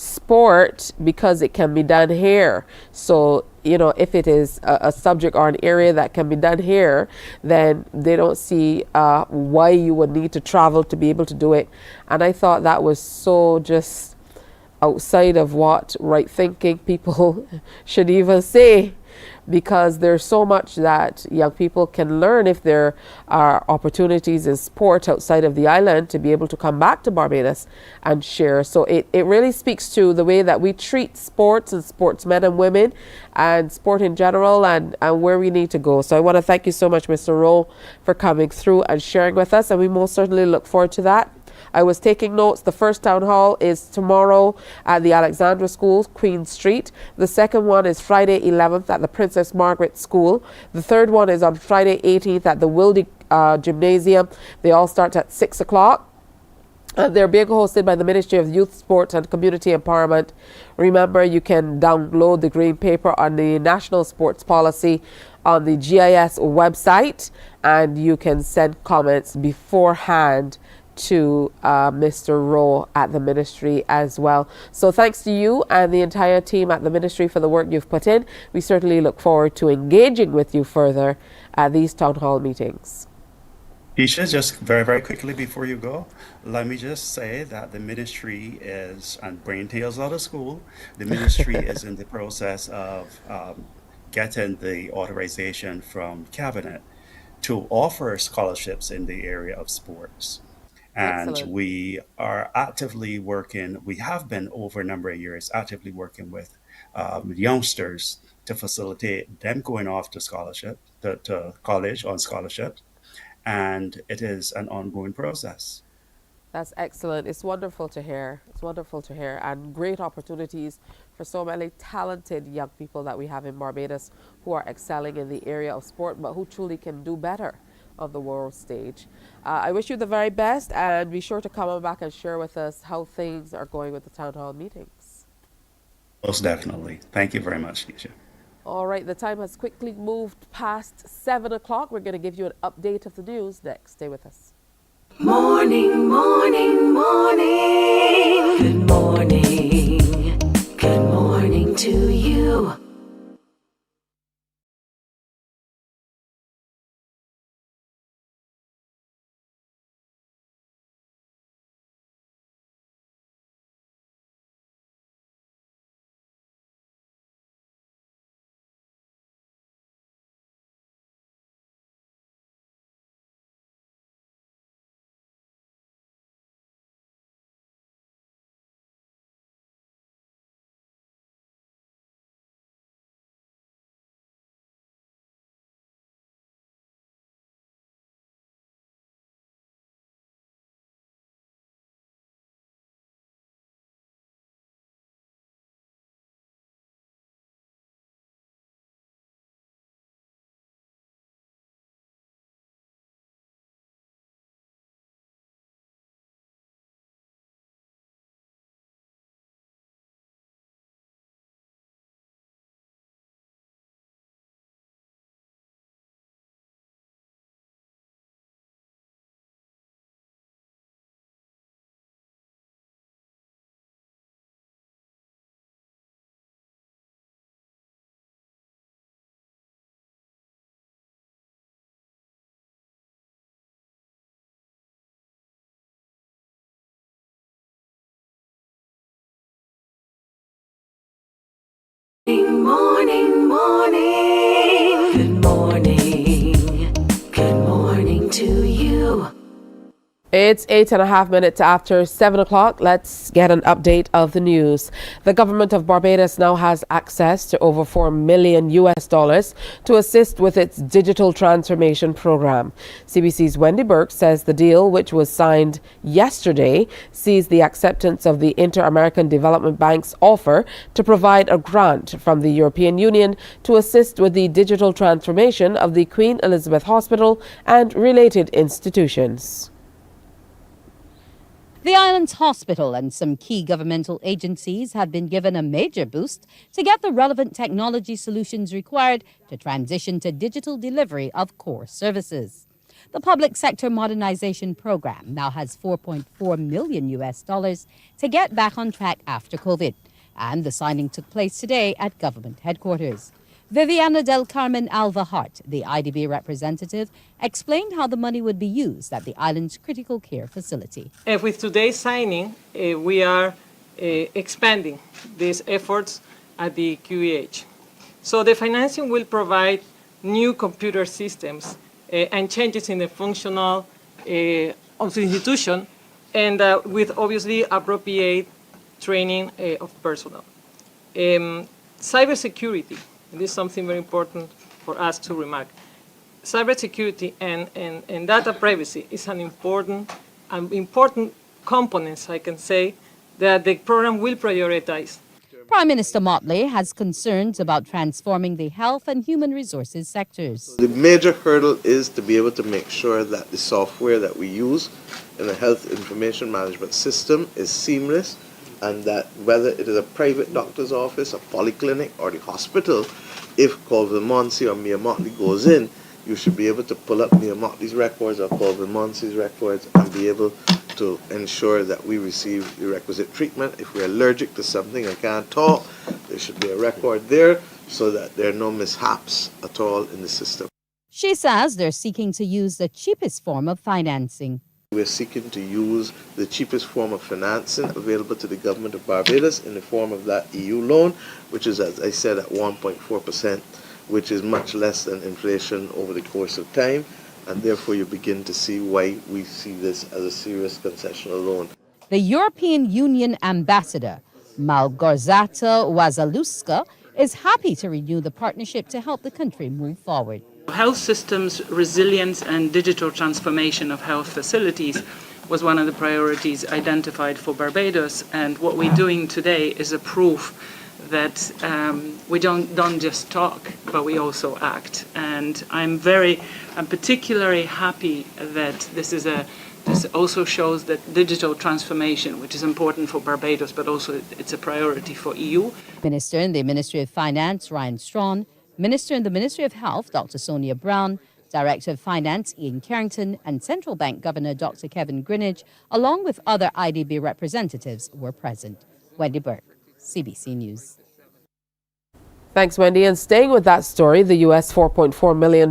sport because it can be done here. So, you know, if it is a subject or an area that can be done here, then they don't see why you would need to travel to be able to do it. And I thought that was so just outside of what right thinking people should even say, because there's so much that young people can learn if there are opportunities in sport outside of the island to be able to come back to Barbados and share. So it really speaks to the way that we treat sports and sportsmen and women and sport in general, and where we need to go. So I want to thank you so much, Mr. Rowe, for coming through and sharing with us, and we most certainly look forward to that. I was taking notes. The first town hall is tomorrow at the Alexandra School, Queen Street. The second one is Friday 11th at the Princess Margaret School. The third one is on Friday 18th at the Wilde Gymnasium. They all start at 6 o'clock. They're being hosted by the Ministry of Youth, Sport and Community Empowerment. Remember, you can download the green paper on the National Sports Policy on the GIS website, and you can send comments beforehand to Mr. Rowe at the ministry as well. So thanks to you and the entire team at the ministry for the work you've put in. We certainly look forward to engaging with you further at these town hall meetings. Isha, just very, very quickly before you go, let me just say that the ministry is, and Brain Tales Out of School, the ministry is in the process of getting the authorization from Cabinet to offer scholarships in the area of sports. And Excellent. we are actively working, we have been over a number of years actively working with youngsters to facilitate them going off to scholarship, to college on scholarship. And it is an ongoing process. That's excellent. It's wonderful to hear. It's wonderful to hear, and great opportunities for so many talented young people that we have in Barbados who are excelling in the area of sport, but who truly can do better on the world stage. I wish you the very best, and be sure to come back and share with us how things are going with the town hall meetings. Most definitely. Thank you very much, Keisha. All right, the time has quickly moved past 7 o'clock. We're going to give you an update of the news next. Stay with us. Morning, morning, morning. Good morning. Good morning to you. Morning, morning. Good morning. Good morning to you. It's 8.5 minutes after 7 o'clock. Let's get an update of the news. The government of Barbados now has access to over $4 million to assist with its digital transformation program. CBC's Wendy Burke says the deal, which was signed yesterday, sees the acceptance of the Inter-American Development Bank's offer to provide a grant from the European Union to assist with the digital transformation of the Queen Elizabeth Hospital and related institutions. The island's hospital and some key governmental agencies have been given a major boost to get the relevant technology solutions required to transition to digital delivery of core services. The public sector modernization program now has $4.4 million to get back on track after COVID. And the signing took place today at government headquarters. Viviana del Carmen Alva Hart, the IDB representative, explained how the money would be used at the island's critical care facility. With today's signing, we are expanding these efforts at the QEH. So the financing will provide new computer systems and changes in the functional of the institution, and with obviously appropriate training of personnel. Cybersecurity, this is something very important for us to remark. Cybersecurity and data privacy is an important components, I can say, that the program will prioritize. Prime Minister Motley has concerns about transforming the health and human resources sectors. The major hurdle is to be able to make sure that the software that we use in the health information management system is seamless, and that whether it is a private doctor's office, a polyclinic, or the hospital, if Colvin Monsey or Mia Motley goes in, you should be able to pull up Mia Motley's records or Colvin Monsey's records and be able to ensure that we receive the requisite treatment. If we're allergic to something and can't talk, there should be a record there so that there are no mishaps at all in the system. She says they're seeking to use the cheapest form of financing. We're seeking to use the cheapest form of financing available to the government of Barbados in the form of that EU loan, which is, as I said, at 1.4%, which is much less than inflation over the course of time, and therefore you begin to see why we see this as a serious concessional loan. The European Union ambassador, Malgorzata Wazaluska, is happy to renew the partnership to help the country move forward. Health systems resilience and digital transformation of health facilities was one of the priorities identified for Barbados, and what we're doing today is a proof that we don't just talk, but we also act. And I'm particularly happy that this also shows that digital transformation, which is important for Barbados, but also it's a priority for EU. Minister in the Ministry of Finance, Ryan Strawn, Minister in the Ministry of Health, Dr. Sonia Brown, Director of Finance, Ian Carrington, and Central Bank Governor, Dr. Kevin Greenidge, along with other IDB representatives, were present. Wendy Burke, CBC News. Thanks, Wendy. And staying with that story, the U.S. $4.4 million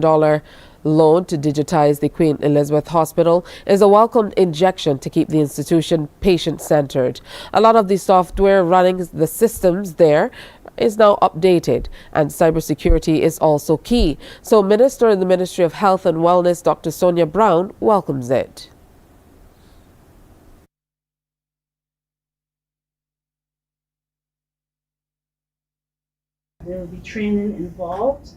loan to digitize the Queen Elizabeth Hospital is a welcome injection to keep the institution patient-centered. A lot of the software running the systems there is now updated, and cybersecurity is also key. So Minister in the Ministry of Health and Wellness, Dr. Sonia Brown, welcomes it. There will be training involved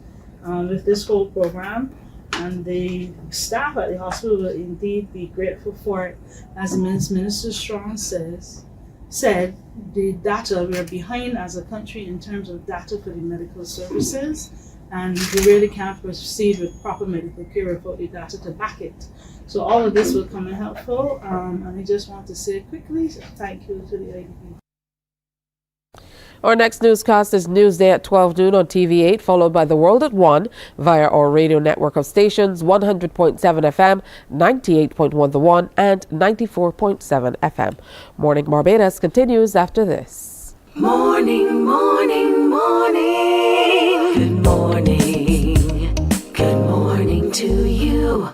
with this whole program, and the staff at the hospital will indeed be grateful for it. As Minister Strong said, the data, we are behind as a country in terms of data for the medical services, and we really can't proceed with proper medical care without the data to back it. So all of this will come in helpful, and I just want to say quickly, thank you to the IDB. Our next newscast is Newsday at 12 noon on TV8, followed by The World at 1 via our radio network of stations, 100.7 FM, 98.1 The One, and 94.7 FM. Morning Barbados continues after this. Morning, morning, morning. Good morning. Good morning to you.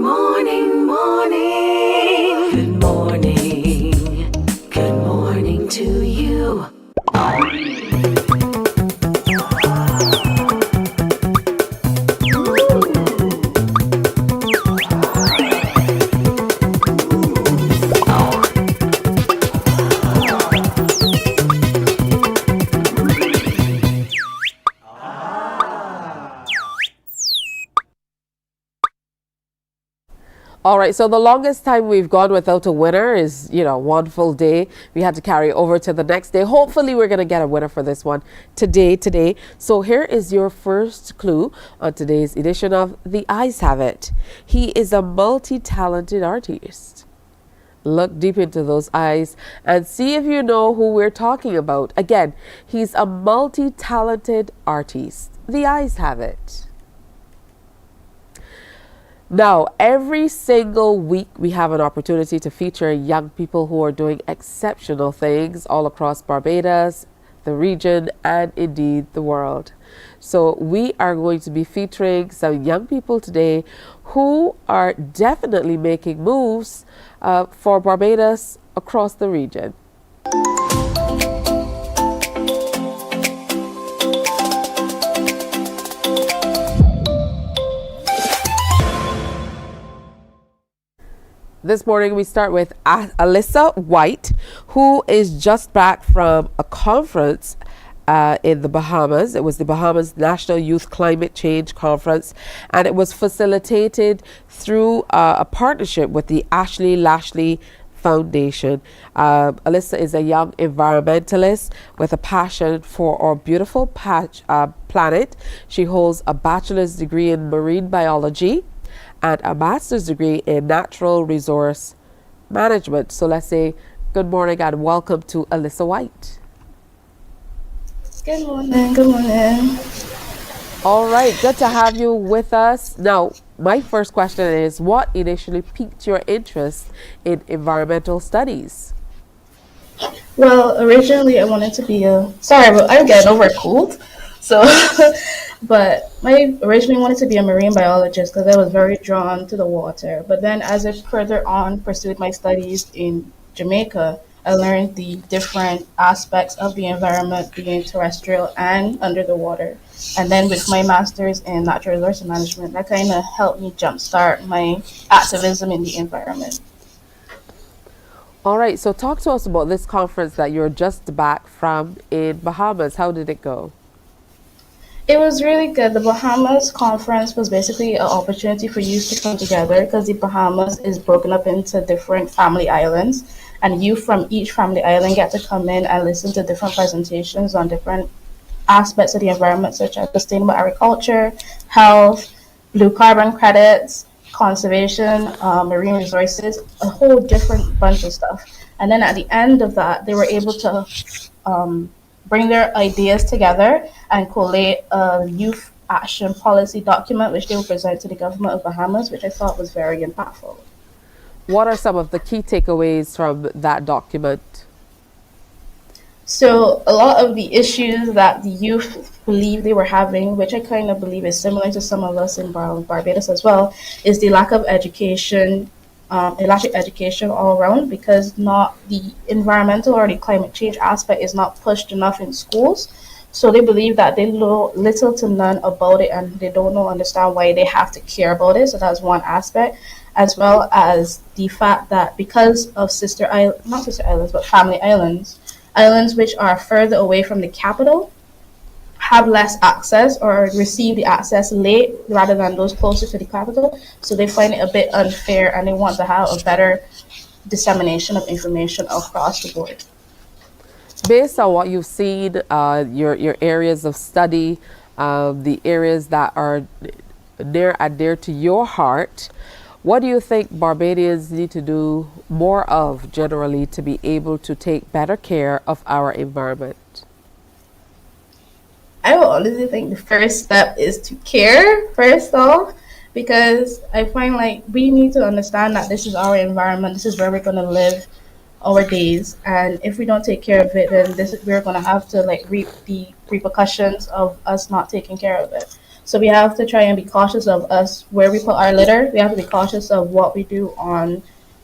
morning, morning. Good morning. Good morning to you. All right, so the longest time we've gone without a winner is, one full day. We had to carry over to the next day. Hopefully, we're going to get a winner for this one today. So here is your first clue on today's edition of The Eyes Have It. He is a multi-talented artist. Look deep into those eyes and see if you know who we're talking about. Again, he's a multi-talented artist. The Eyes Have It. Now, every single week we have an opportunity to feature young people who are doing exceptional things all across Barbados, the region, and indeed the world. So we are going to be featuring some young people today who are definitely making moves for Barbados across the region. This morning we start with Alyssa White, who is just back from a conference in the Bahamas. It was the Bahamas National Youth Climate Change Conference, and it was facilitated through a partnership with the Ashley Lashley Foundation. Alyssa is a young environmentalist with a passion for our beautiful planet. She holds a bachelor's degree in marine biology and a master's degree in natural resource management. So let's say good morning and welcome to Alyssa White. Good morning. Good morning. All right, good to have you with us. Now, my first question is, what initially piqued your interest in environmental studies? Well, originally I wanted to be sorry, but I'm getting over a cold. So, but I originally wanted to be a marine biologist because I was very drawn to the water. But then as I further on pursued my studies in Jamaica, I learned the different aspects of the environment, being terrestrial and under the water. And then with my master's in natural resource management, that kind of helped me jumpstart my activism in the environment. All right, so talk to us about this conference that you're just back from in Bahamas. How did it go? It was really good. The Bahamas conference was basically an opportunity for youth to come together because the Bahamas is broken up into different family islands, and youth from each family island get to come in and listen to different presentations on different aspects of the environment, such as sustainable agriculture, health, blue carbon credits, conservation, marine resources, a whole different bunch of stuff. And then at the end of that, they were able to bring their ideas together and collate a youth action policy document, which they will present to the government of Bahamas, which I thought was very impactful. What are some of the key takeaways from that document? So a lot of the issues that the youth believe they were having, which I kind of believe is similar to some of us in Barbados as well, is the lack of education, education all around, because not the environmental or the climate change aspect is not pushed enough in schools. So they believe that they know little to none about it, and they don't understand why they have to care about it. So that's one aspect, as well as the fact that because of family islands which are further away from the capital, have less access or receive the access late rather than those closer to the capital. So they find it a bit unfair, and they want to have a better dissemination of information across the board. Based on what you've seen, your areas of study, the areas that are near and dear to your heart, what do you think Barbadians need to do more of generally to be able to take better care of our environment? I will honestly think the first step is to care, first off, because I find like we need to understand that this is our environment, this is where we're going to live our days, and if we don't take care of it, then we're going to have to reap the repercussions of us not taking care of it. So we have to try and be cautious of us where we put our litter. We have to be cautious of what we do on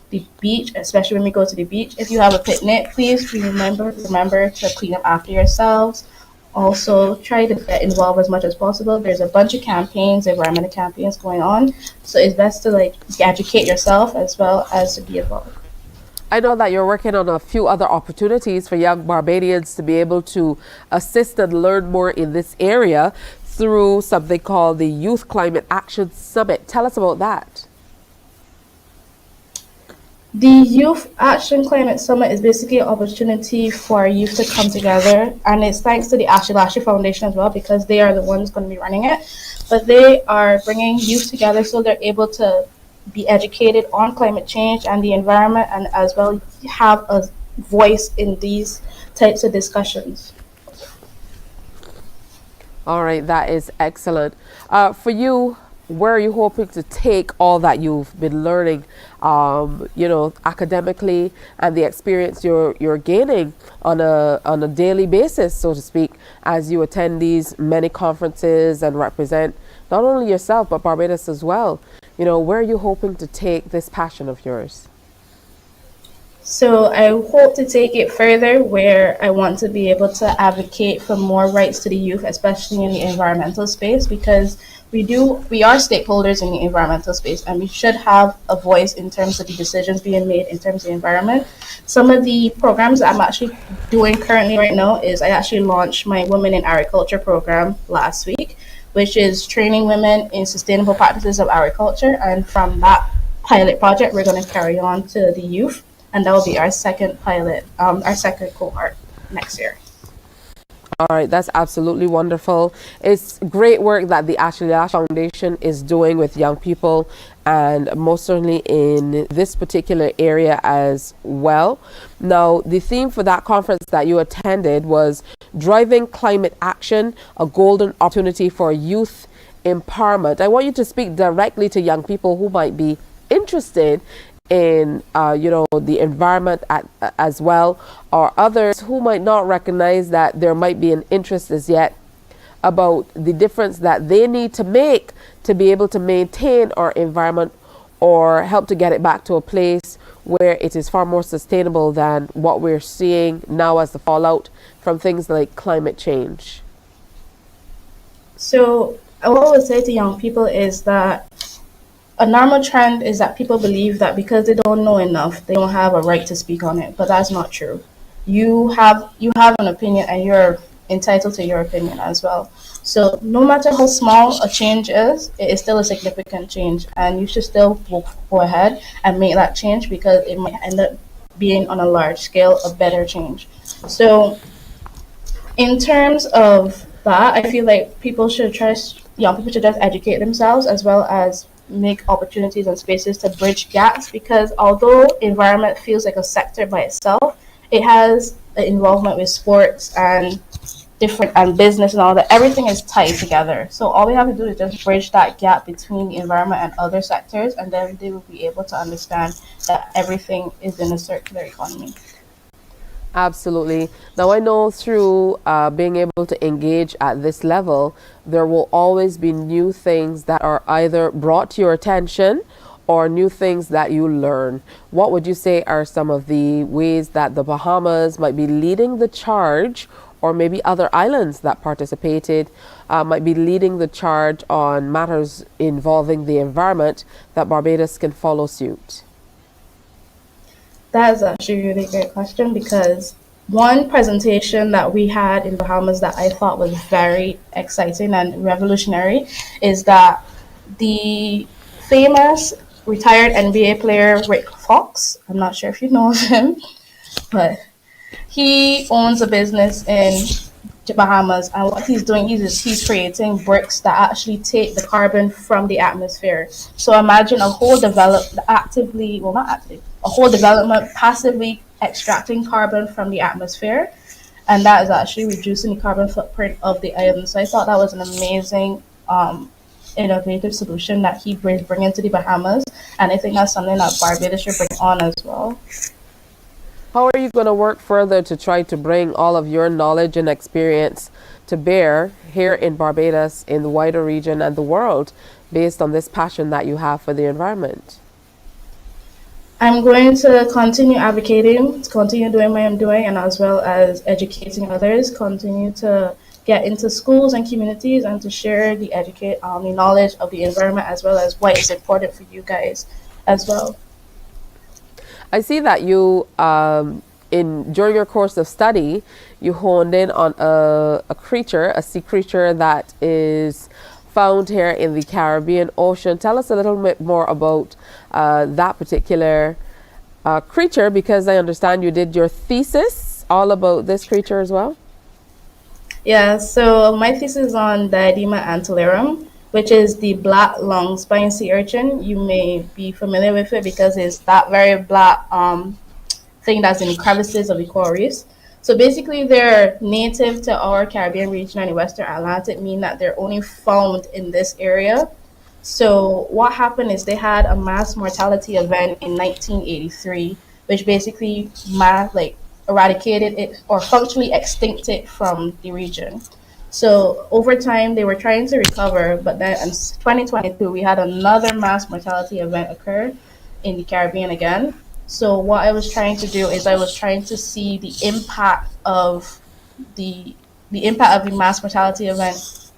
the beach, especially when we go to the beach. If you have a picnic, please remember to clean up after yourselves. Also, try to get involved as much as possible. There's a bunch of campaigns, environmental campaigns going on, so it's best to like educate yourself as well as to be involved. I know that you're working on a few other opportunities for young Barbadians to be able to assist and learn more in this area through something called the Youth Climate Action Summit. Tell us about that. The Youth Action Climate Summit is basically an opportunity for youth to come together, and it's thanks to the Ashley Lashley Foundation as well, because they are the ones going to be running it. But they are bringing youth together so they're able to be educated on climate change and the environment, and as well have a voice in these types of discussions. All right, that is excellent. For you, where are you hoping to take all that you've been learning, academically, and the experience you're gaining on a daily basis, so to speak, as you attend these many conferences and represent not only yourself but Barbados as well? Where are you hoping to take this passion of yours? So I hope to take it further, where I want to be able to advocate for more rights to the youth, especially in the environmental space, because we are stakeholders in the environmental space, and we should have a voice in terms of the decisions being made in terms of the environment. Some of the programs that I'm actually doing currently right now is I actually launched my Women in Agriculture program last week, which is training women in sustainable practices of agriculture. And from that pilot project, we're going to carry on to the youth, and that will be our second pilot, our second cohort next year. All right, that's absolutely wonderful. It's great work that the Ashley Lash Foundation is doing with young people, and most certainly in this particular area as well. Now, the theme for that conference that you attended was Driving Climate Action, a Golden Opportunity for Youth Empowerment. I want you to speak directly to young people who might be interested in the environment as well, or others who might not recognize that there might be an interest as yet about the difference that they need to make to be able to maintain our environment or help to get it back to a place where it is far more sustainable than what we're seeing now as the fallout from things like climate change. So what I would say to young people is that a normal trend is that people believe that because they don't know enough, they don't have a right to speak on it. But that's not true. You have an opinion, and you're entitled to your opinion as well. So no matter how small a change is, it is still a significant change, and you should still go ahead and make that change, because it might end up being on a large scale a better change. So in terms of that, I feel like young people should just educate themselves, as well as make opportunities and spaces to bridge gaps, because although environment feels like a sector by itself, it has an involvement with sports and business and all that. Everything is tied together. So all we have to do is just bridge that gap between the environment and other sectors, and then they will be able to understand that everything is in a circular economy. Absolutely. Now, I know through being able to engage at this level, there will always be new things that are either brought to your attention or new things that you learn. What would you say are some of the ways that the Bahamas might be leading the charge, or maybe other islands that participated might be leading the charge on matters involving the environment, that Barbados can follow suit? That is actually a really great question, because one presentation that we had in Bahamas that I thought was very exciting and revolutionary is that the famous retired NBA player Rick Fox, I'm not sure if you know of him, but he owns a business in Bahamas, and what he's doing is he's creating bricks that actually take the carbon from the atmosphere. So imagine a whole development passively extracting carbon from the atmosphere, and that is actually reducing the carbon footprint of the island. So I thought that was an amazing innovative solution that he bringing to the Bahamas, and I think that's something that Barbados should bring on as well. How are you going to work further to try to bring all of your knowledge and experience to bear here in Barbados, in the wider region and the world, based on this passion that you have for the environment? I'm going to continue advocating, continue doing what I'm doing, and as well as educating others, continue to get into schools and communities and to share the knowledge of the environment as well as what is important for you guys as well. I see that you, during your course of study, you honed in on a creature, a sea creature that is found here in the Caribbean Ocean. Tell us a little bit more about that particular creature, because I understand you did your thesis all about this creature as well. Yeah, so my thesis is on Diadema antillarum, which is the black long spine sea urchin. You may be familiar with it because it's that very black thing that's in the crevices of the coral reefs. So basically, they're native to our Caribbean region and the Western Atlantic, meaning that they're only found in this area. So what happened is they had a mass mortality event in 1983, which basically eradicated it or functionally extinct it from the region. So over time, they were trying to recover, but then in 2022, we had another mass mortality event occur in the Caribbean again. So what I was trying to do is I was trying to see the impact of the impact of the mass mortality event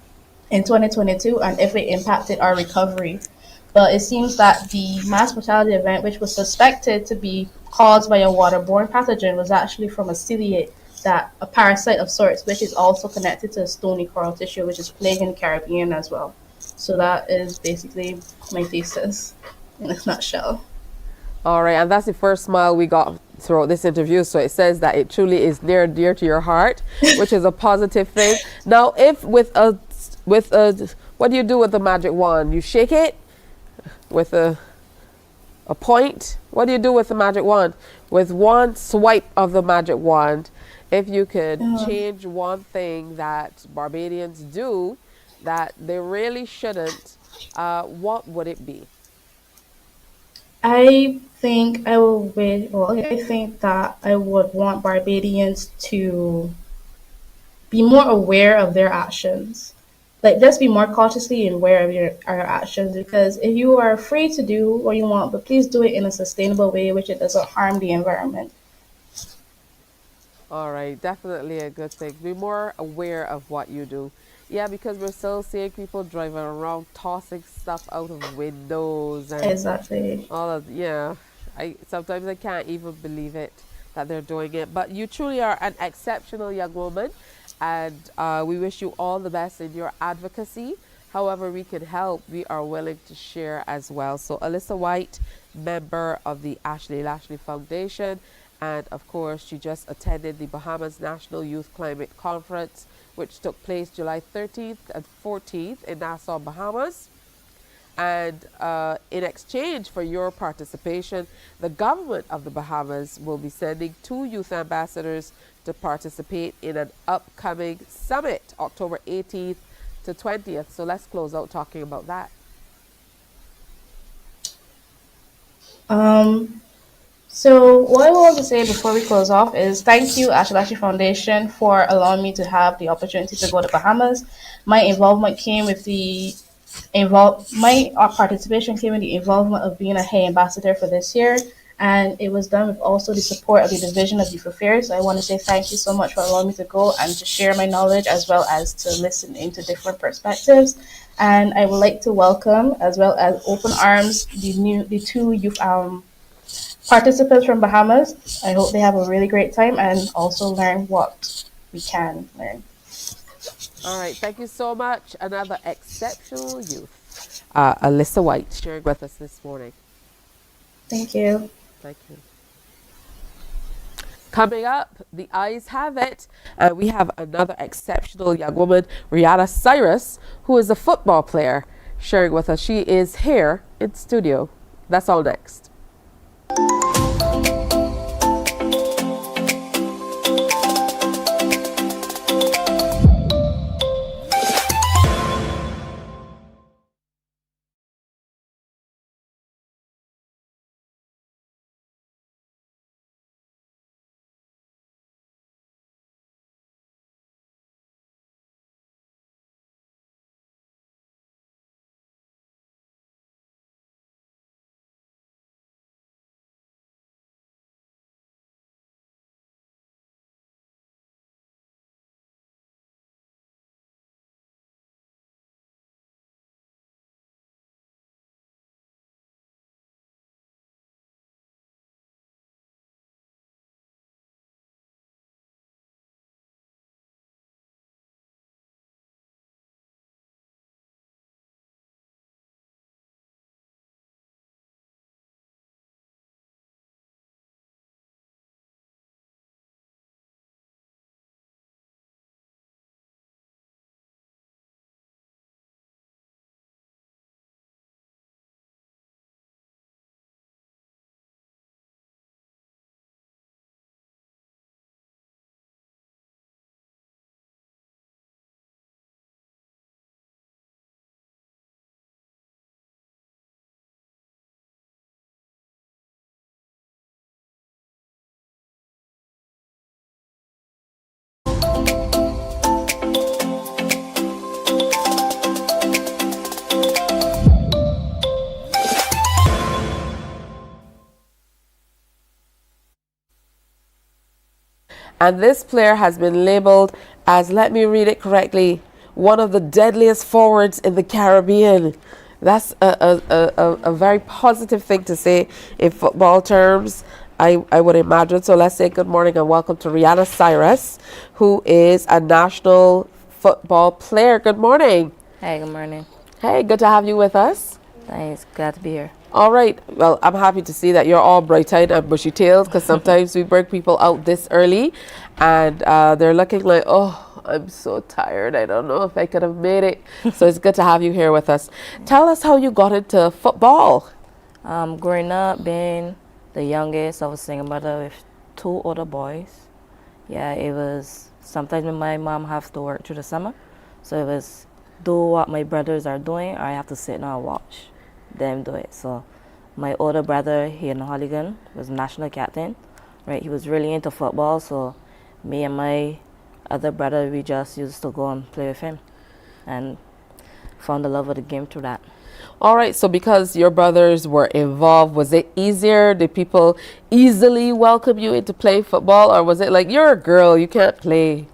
in 2022 and if it impacted our recovery. But it seems that the mass mortality event, which was suspected to be caused by a waterborne pathogen, was actually from a ciliate, that a parasite of sorts, which is also connected to stony coral tissue, which is plaguing the Caribbean as well. So that is basically my thesis in a nutshell. All right, and that's the first smile we got throughout this interview. So it says that it truly is near and dear to your heart, which is a positive thing. Now, if with a, what do you do with the magic wand? You shake it with a point. What do you do with the magic wand? With one swipe of the magic wand, if you could change one thing that Barbadians do that they really shouldn't, what would it be? I think I will wish, well, I think that I would want Barbadians to be more aware of their actions. Like, just be more cautiously aware of our actions, because if you are free to do what you want, but please do it in a sustainable way, which it doesn't harm the environment. All right, definitely a good thing. Be more aware of what you do. Yeah, because we're still seeing people driving around tossing stuff out of windows and Exactly. all of, yeah. Sometimes I can't even believe it that they're doing it. But you truly are an exceptional young woman, and we wish you all the best in your advocacy. However we can help, we are willing to share as well. So Alyssa White, member of the Ashley Lashley Foundation, and of course she just attended the Bahamas National Youth Climate Conference, which took place July 13th and 14th in Nassau, Bahamas. And in exchange for your participation, the government of the Bahamas will be sending 2 youth ambassadors to participate in an upcoming summit, October 18th to 20th. So let's close out talking about that. So what I want to say before we close off is thank you, Ashalashi Foundation, for allowing me to have the opportunity to go to Bahamas. My involvement came with my participation came with the involvement of being a Hay ambassador for this year, and it was done with also the support of the Division of Youth Affairs. So I want to say thank you so much for allowing me to go and to share my knowledge as well as to listen into different perspectives. And I would like to welcome, as well as open arms, the 2 youth participants from Bahamas. I hope they have a really great time and also learn what we can learn. All right, thank you so much. Another exceptional youth, Alyssa White, sharing with us this morning. Thank you. Thank you. Coming up, the eyes have it, we have another exceptional young woman, Rihanna Cyrus, who is a football player, sharing with us. She is here in studio. That's all next. And this player has been labeled as, let me read it correctly, one of the deadliest forwards in the Caribbean. That's a very positive thing to say in football terms, I would imagine. So let's say good morning and welcome to Rihanna Cyrus, who is a national football player. Good morning. Hey, good morning. Hey, good to have you with us. Thanks, glad to be here. All right. Well, I'm happy to see that you're all bright-eyed and bushy-tailed, because sometimes we bring people out this early and they're looking like, oh, I'm so tired. I don't know if I could have made it. So it's good to have you here with us. Tell us how you got into football. Growing up, being the youngest, I was single mother with 2 older boys. Yeah, it was sometimes when my mom have to work through the summer. So it was do what my brothers are doing, or I have to sit down and watch them do it. So my older brother here in Holligan was national captain, right? He was really into football, so me and my other brother, we just used to go and play with him and found the love of the game through that. All right, so because your brothers were involved, was it easier? Did people easily welcome you into playing football, or was it like, you're a girl, you can't play?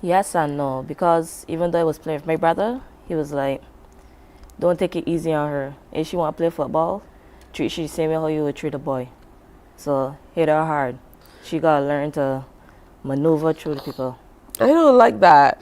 Yes and no, because even though I was playing with my brother, he was like, don't take it easy on her. If she want to play football, treat she the same way how you would treat a boy. So hit her hard. She got to learn to maneuver through the people. I don't like that.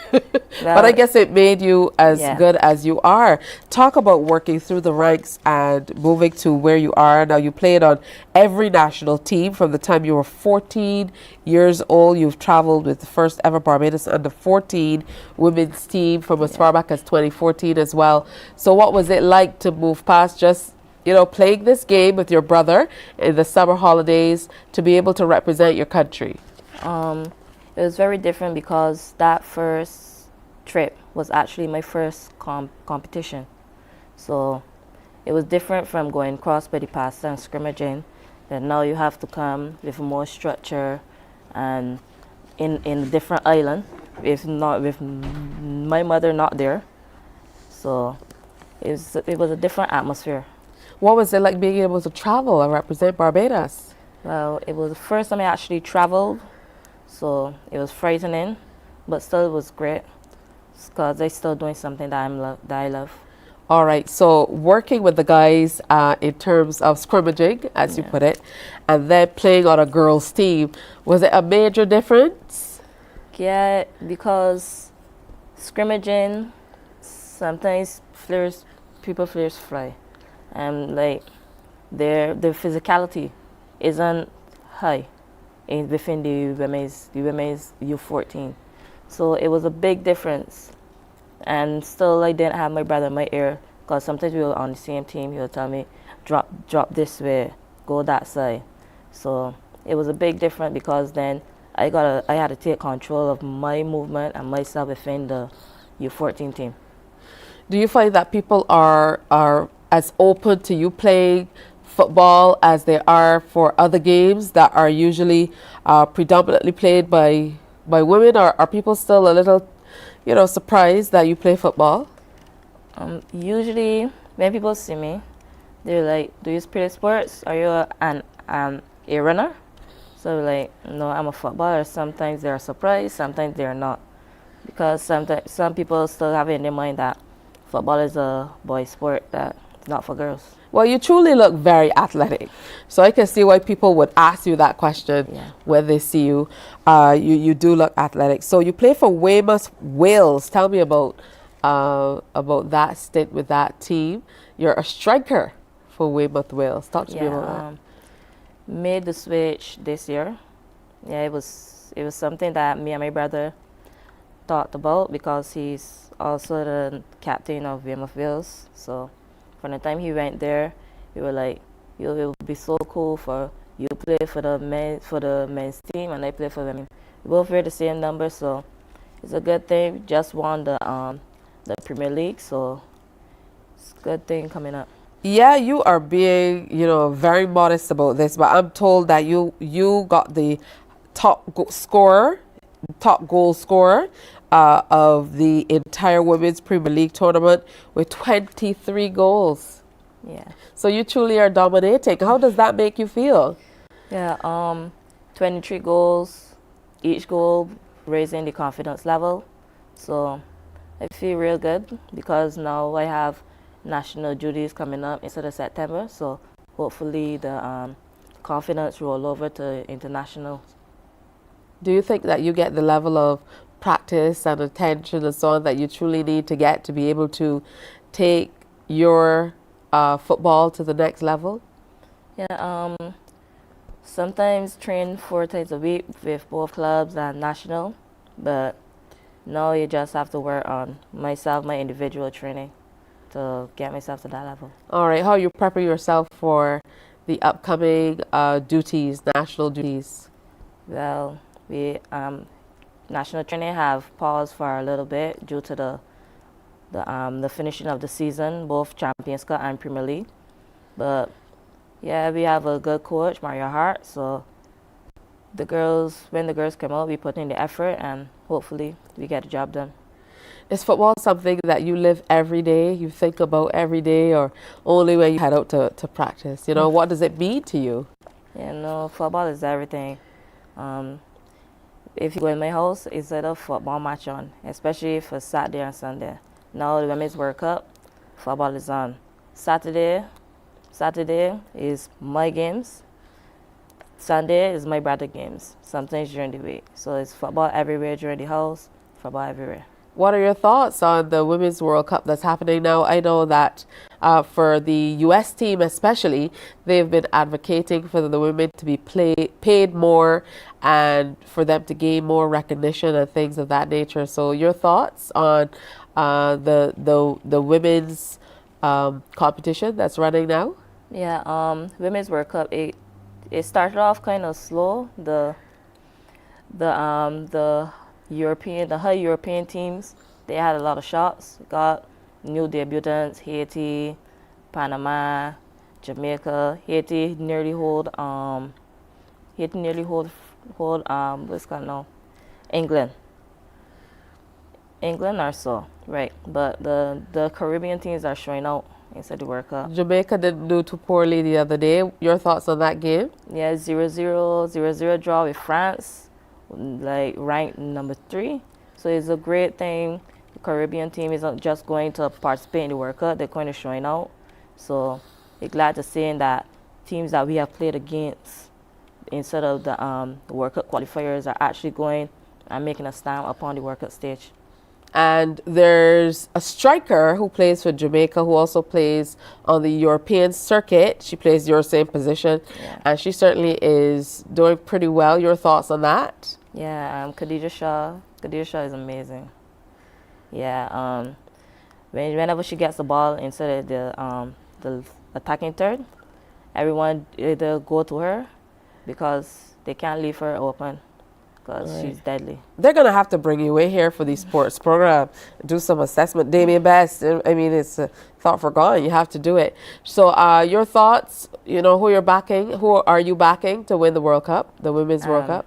But I guess it made you as good as you are. Talk about working through the ranks and moving to where you are. Now, you played on every national team from the time you were 14 years old. You've traveled with the first ever Barbados under 14 women's team from as far back as 2014 as well. So what was it like to move past just, you know, playing this game with your brother in the summer holidays to be able to represent your country? It was very different because that first trip was actually my first competition. So it was different from going cross by the pass and scrimmaging. Then now you have to come with more structure and in a different island, if not with my mother not there. So it was a different atmosphere. What was it like being able to travel and represent Barbados? Well, it was the first time I actually traveled. So it was frightening, but still it was great because I'm still doing something that I love. All right, so working with the guys in terms of scrimmaging, as you put it, and then playing on a girls' team, was it a major difference? Yeah, because scrimmaging, sometimes people fly, and like their physicality isn't high within the women's U14. So it was a big difference. And still I didn't have my brother in my ear, because sometimes we were on the same team. He would tell me, drop this way, go that side. So it was a big difference because then I had to take control of my movement and myself within the U14 team. Do you find that people are as open to you playing football as they are for other games that are usually predominantly played by women, or are people still a little, you know, surprised that you play football? Usually when people see me, they're like, do you play sports? Are you a runner? So like, no, I'm a footballer. Sometimes they're surprised, sometimes they're not, because some people still have in their mind that football is a boy sport, that it's not for girls. Well, you truly look very athletic, so I can see why people would ask you that question when they see you. You do look athletic. So you play for Weymouth Wales. Tell me about that stint with that team. You're a striker for Weymouth Wales. Talk to me about that. Made the switch this year. Yeah, it was something that me and my brother talked about, because he's also the captain of Weymouth Wales. So from the time he went there, we were like, it would be so cool for you play for the men's team and I play for women. We both wear the same number, so it's a good thing. We just won the Premier League, so it's a good thing coming up. Yeah, you are being, you know, very modest about this, but I'm told that you got the top goal scorer of the entire Women's Premier League tournament with 23 goals. Yeah. So you truly are dominating. How does that make you feel? Yeah, 23 goals, each goal raising the confidence level. So I feel real good because now I have national duties coming up instead of September. So hopefully the confidence roll over to international. Do you think that you get the level of practice and attention and so on that you truly need to get to be able to take your football to the next level? Yeah, sometimes train 4 times a week with both clubs and national, but now you just have to work on myself, my individual training to get myself to that level. All right, how are you prepping yourself for the upcoming duties, national duties? Well, we national training have paused for a little bit due to the finishing of the season, both Champions Cup and Premier League. But yeah, we have a good coach, Mario Hart. So when the girls come out, we put in the effort and hopefully we get the job done. Is football something that you live every day, you think about every day, or only when you head out to practice? You know, what does it mean to you? Yeah, no, football is everything. If you go in my house, it's a football match on, especially for Saturday and Sunday. Now the Women's World Cup, football is on. Saturday is my games. Sunday is my brother games, sometimes during the week. So it's football everywhere during the house, football everywhere. What are your thoughts on the Women's World Cup that's happening now? I know that for the U.S. team especially, they've been advocating for the women to be paid more and for them to gain more recognition and things of that nature. So your thoughts on the women's competition that's running now? Yeah, Women's World Cup, it started off kind of slow. The high European teams, they had a lot of shots. Got new debutants, Haiti, Panama, Jamaica. Haiti nearly hold what's it called now? England or so, right? But the Caribbean teams are showing out inside the World Cup. Jamaica didn't do too poorly the other day. Your thoughts on that game? Yeah, 0-0 draw with France, like ranked number 3. So it's a great thing. The Caribbean team isn't just going to participate in the World Cup, they're going to showing out. So we're glad to see that teams that we have played against instead of the World Cup qualifiers are actually going and making a stand upon the World Cup stage. And there's a striker who plays for Jamaica who also plays on the European circuit. She plays your same position, and she certainly is doing pretty well. Your thoughts on that? Yeah, Khadija Shaw. Khadija Shaw is amazing. Yeah, whenever she gets the ball instead of the attacking third, everyone either go to her because they can't leave her open. Because she's deadly. They're going to have to bring you in here for the sports program, do some assessment. Damien Best, I mean, it's a thought forgotten. You have to do it. So your thoughts, you know, who are you backing to win the World Cup, the Women's World Cup?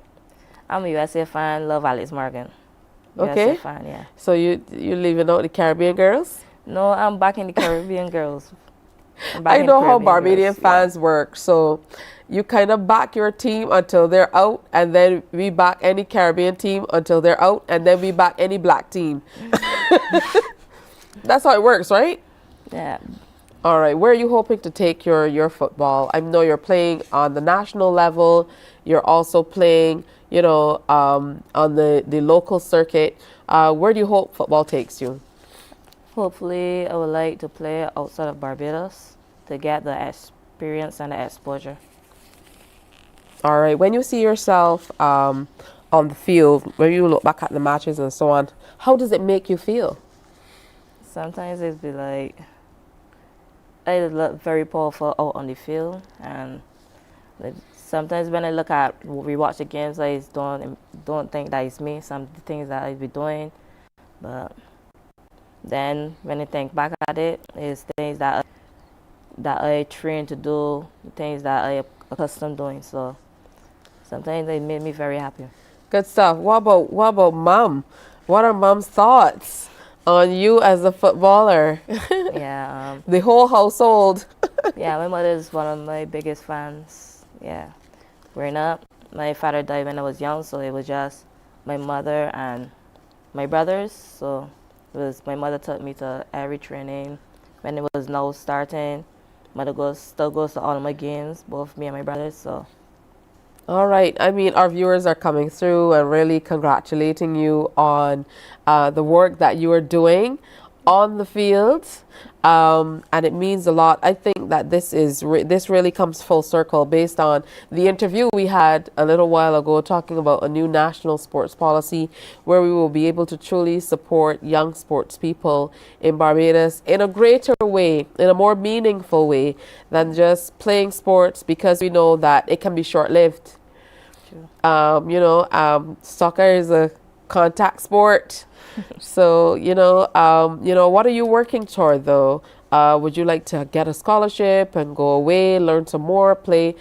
I'm a USA fan, love Alex Morgan. Okay. USA fan, yeah. So you leaving out the Caribbean girls? No, I'm backing the Caribbean girls. I know how Barbadian fans work, so you kind of back your team until they're out, and then we back any Caribbean team until they're out, and then we back any black team. That's how it works, right? Yeah. All right, where are you hoping to take your football? I know you're playing on the national level. You're also playing, you know, on the local circuit. Where do you hope football takes you? Hopefully, I would like to play outside of Barbados to get the experience and the exposure. All right. When you see yourself on the field, when you look back at the matches and so on, how does it make you feel? Sometimes it's be like, I look very powerful out on the field, and sometimes when I look at, we watch the games, I don't think that it's me, some things that I be doing, but then when I think back at it, it's things that I train to do, things that I accustomed doing. So sometimes they made me very happy. Good stuff. What about mom? What are mom's thoughts on you as a footballer? Yeah. The whole household. Yeah, my mother is one of my biggest fans. Yeah. Growing up, My father died when I was young, so it was just my mother and my brothers. So it was my mother took me to every training. When it was now starting, mother still goes to all of my games, both me and my brothers. So. All right. I mean, our viewers are coming through and really congratulating you on the work that you are doing on the field. And it means a lot. I think that this really comes full circle based on the interview we had a little while ago talking about a new national sports policy where we will be able to truly support young sports people in Barbados in a greater way, in a more meaningful way than just playing sports, because we know that it can be short-lived. Soccer is a contact sport. So, what are you working toward though? Would you like to get a scholarship and go away, learn some more, play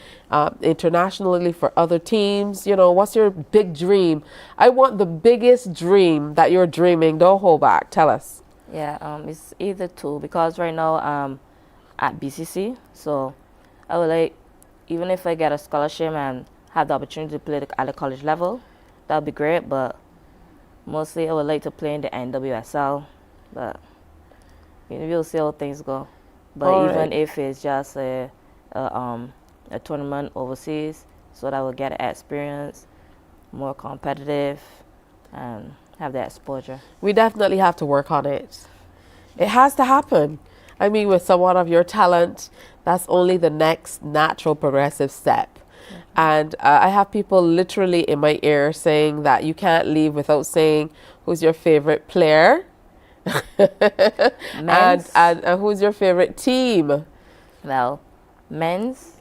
internationally for other teams? What's your big dream? I want the biggest dream that you're dreaming. Don't hold back. Tell us. Yeah, it's either two, because right now I'm at BCC, so I would like, even if I get a scholarship and have the opportunity to play at the college level, that would be great, but mostly I would like to play in the NWSL, but we'll see how things go. But even if it's just a tournament overseas, so that I will get experience, more competitive, and have that exposure. We definitely have to work on it. It has to happen. I mean, with someone of your talent, that's only the next natural progressive step. And I have people literally in my ear saying that you can't leave without saying who's your favorite player and who's your favorite team. Well, men's,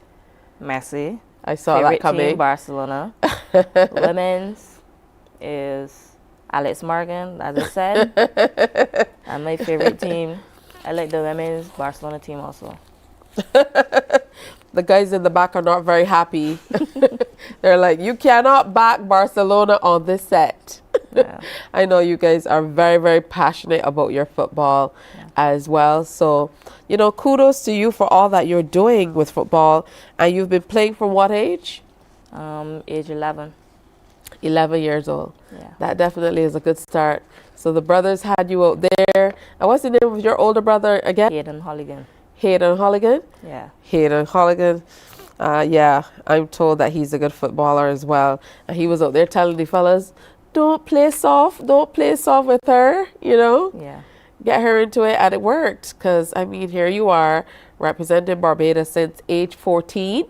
Messi. I saw that coming. Team, Barcelona. Women's is Alex Morgan, as I said. And my favorite team, I like the women's Barcelona team also. The guys in the back are not very happy. They're like, you cannot back Barcelona on this set. Yeah. I know you guys are very, very passionate about your football as well. So, kudos to you for all that you're doing with football. And you've been playing from what age? Age 11. 11 years old. Yeah. That definitely is a good start. So the brothers had you out there. And what's the name of your older brother again? Hayden Holligan. Hayden Holligan? Yeah. Hayden Holligan. Yeah, I'm told that he's a good footballer as well. And he was out there telling the fellas, don't play soft with her, Yeah. Get her into it. And it worked, because, I mean, here you are representing Barbados since age 14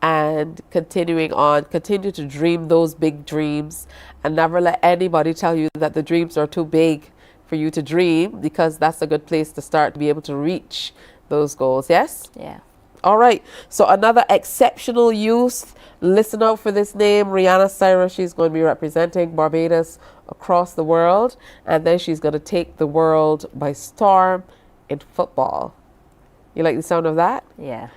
and continue to dream those big dreams, and never let anybody tell you that the dreams are too big for you to dream, because that's a good place to start to be able to reach those goals. Yes? Yeah. All right. So another exceptional youth. Listen out for this name, Rihanna Cyrus. She's going to be representing Barbados across the world, and then she's going to take the world by storm in football. You like the sound of that? Yeah.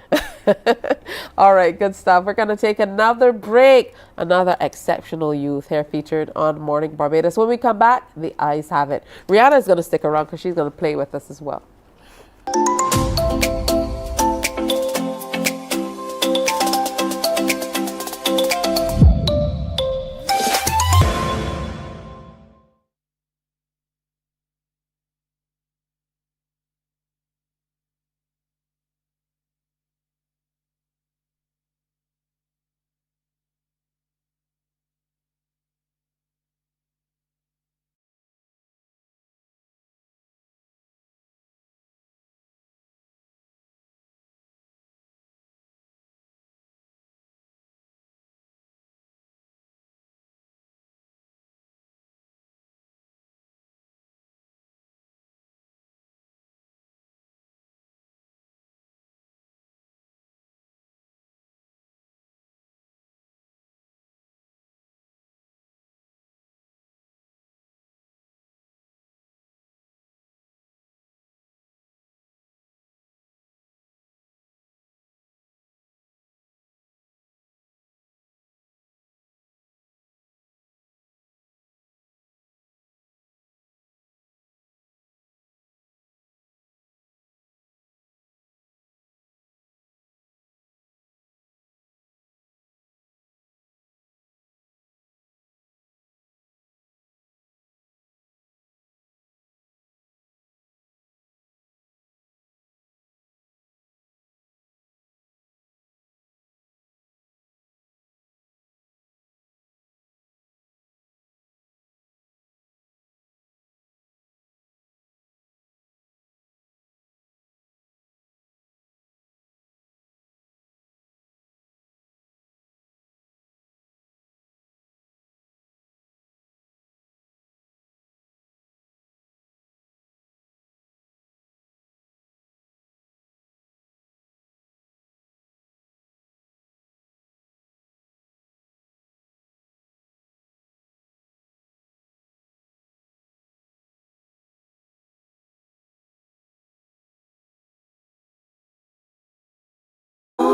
All right, good stuff. We're going to take another break. Another exceptional youth here featured on Morning Barbados. When we come back, the eyes have it. Rihanna is going to stick around because she's going to play with us as well.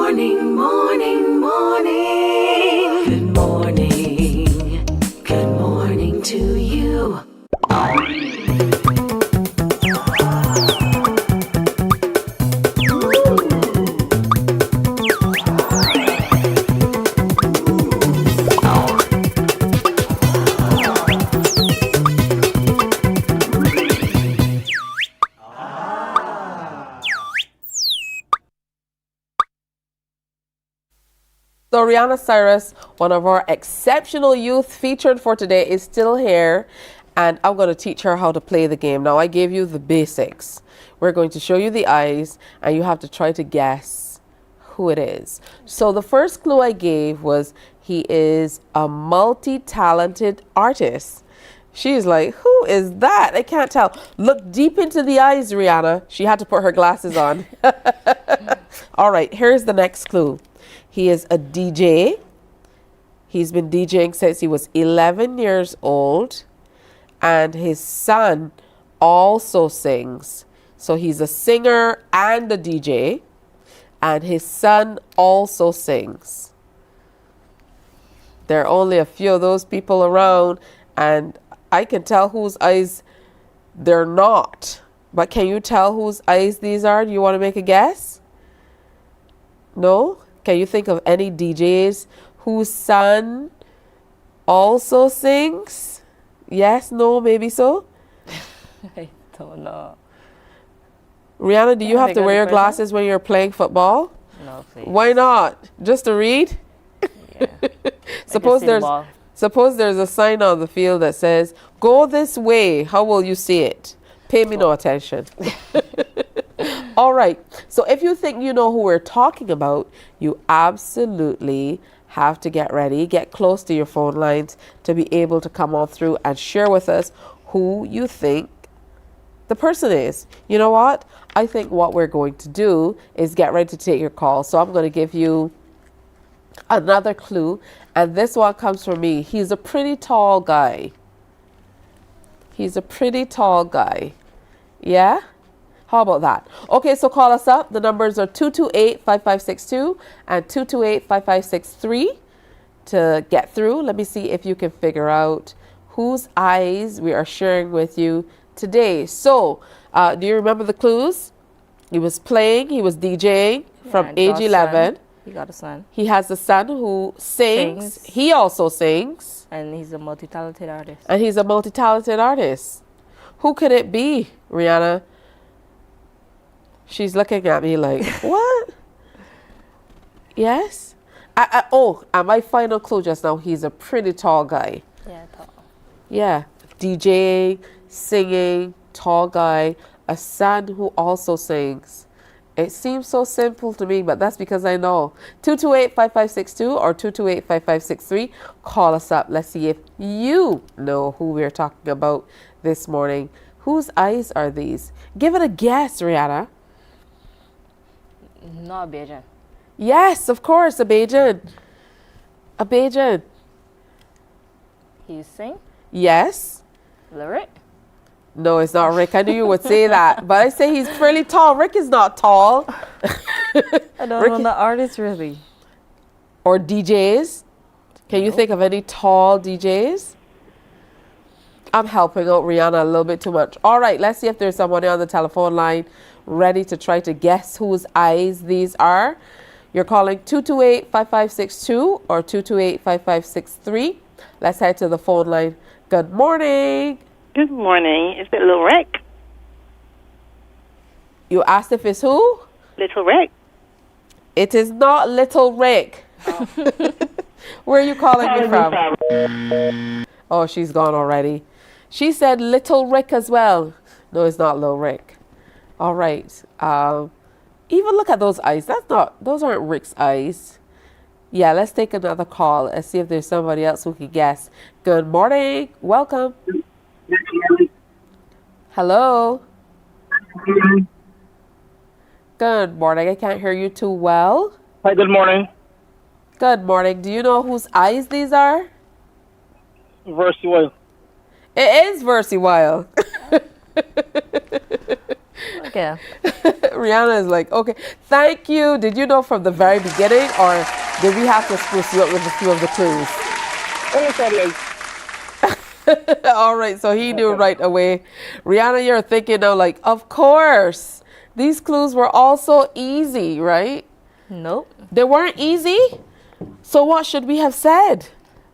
morning, morning, morning. Good morning. Good morning to you. So Rihanna Cyrus, one of our exceptional youth featured for today, is still here, and I'm going to teach her how to play the game. Now, I gave you the basics. We're going to show you the eyes, and you have to try to guess who it is. So the first clue I gave was he is a multi-talented artist. She's like, who is that? I can't tell. Look deep into the eyes, Rihanna. She had to put her glasses on. All right, here's the next clue. He is a DJ. He's been DJing since he was 11 years old. And his son also sings. So he's a singer and a DJ. And his son also sings. There are only a few of those people around. And I can tell whose eyes they're not. But can you tell whose eyes these are? Do you want to make a guess? No? Can you think of any DJs whose son also sings? Yes, no, maybe so? I don't know. Rihanna, do you have to wear your glasses when you're playing football? No, please. Why not? Just to read? Yeah. Suppose there's a sign on the field that says, go this way. How will you see it? Pay me no attention. All right. So if you think you know who we're talking about, you absolutely have to get ready, get close to your phone lines to be able to come on through and share with us who you think the person is. You know what? I think what we're going to do is get ready to take your call. So I'm going to give you another clue. And this one comes from me. He's a pretty tall guy. He's a pretty tall guy. Yeah? How about that? Okay, so call us up. The numbers are 228-5562 and 228-5563 to get through. Let me see if you can figure out whose eyes we are sharing with you today. So, do you remember the clues? He was playing, he was DJing from age 11. He got a son. He has a son who sings. He also sings. And he's a multi-talented artist. And he's a multi-talented artist. Who could it be, Rihanna? She's looking at me like, what? Yes? And my final clue just now, he's a pretty tall guy. Yeah, tall. Yeah. DJing, singing, tall guy, a son who also sings. It seems so simple to me, but that's because I know. 228-5562 or 228-5563. Call us up. Let's see if you know who we're talking about this morning. Whose eyes are these? Give it a guess, Rihanna. Not a Bajan. Yes, of course, a Bajan. A Bajan. He sing? Yes. Lyric? No, it's not Rick. I knew you would say that. But I say he's fairly tall. Rick is not tall. I don't know the artist really. Or DJs. Can you think of any tall DJs? I'm helping out Rihanna a little bit too much. All right, let's see if there's somebody on the telephone line ready to try to guess whose eyes these are. You're calling 228-5562 or 228-5563. Let's head to the phone line. Good morning. Good morning. Is it Little Rick? You asked if it's who? Little Rick. It is not Little Rick. Oh. Where are you calling me from? Oh, she's gone already. She said Little Rick as well. No, it's not Little Rick. All right. Even look at those eyes. Those aren't Rick's eyes. Yeah, let's take another call and see if there's somebody else who can guess. Good morning. Welcome. Hello. Good morning. I can't hear you too well. Hi, good morning. Good morning. Do you know whose eyes these are? Versatile. It is Versatile. Yeah. Rihanna is like, okay, thank you. Did you know from the very beginning, or did we have to spruce you up with a few of the clues? All right, so he knew right away. Rihanna, you're thinking now, like, of course, these clues were all so easy, right? Nope. They weren't easy? So what should we have said?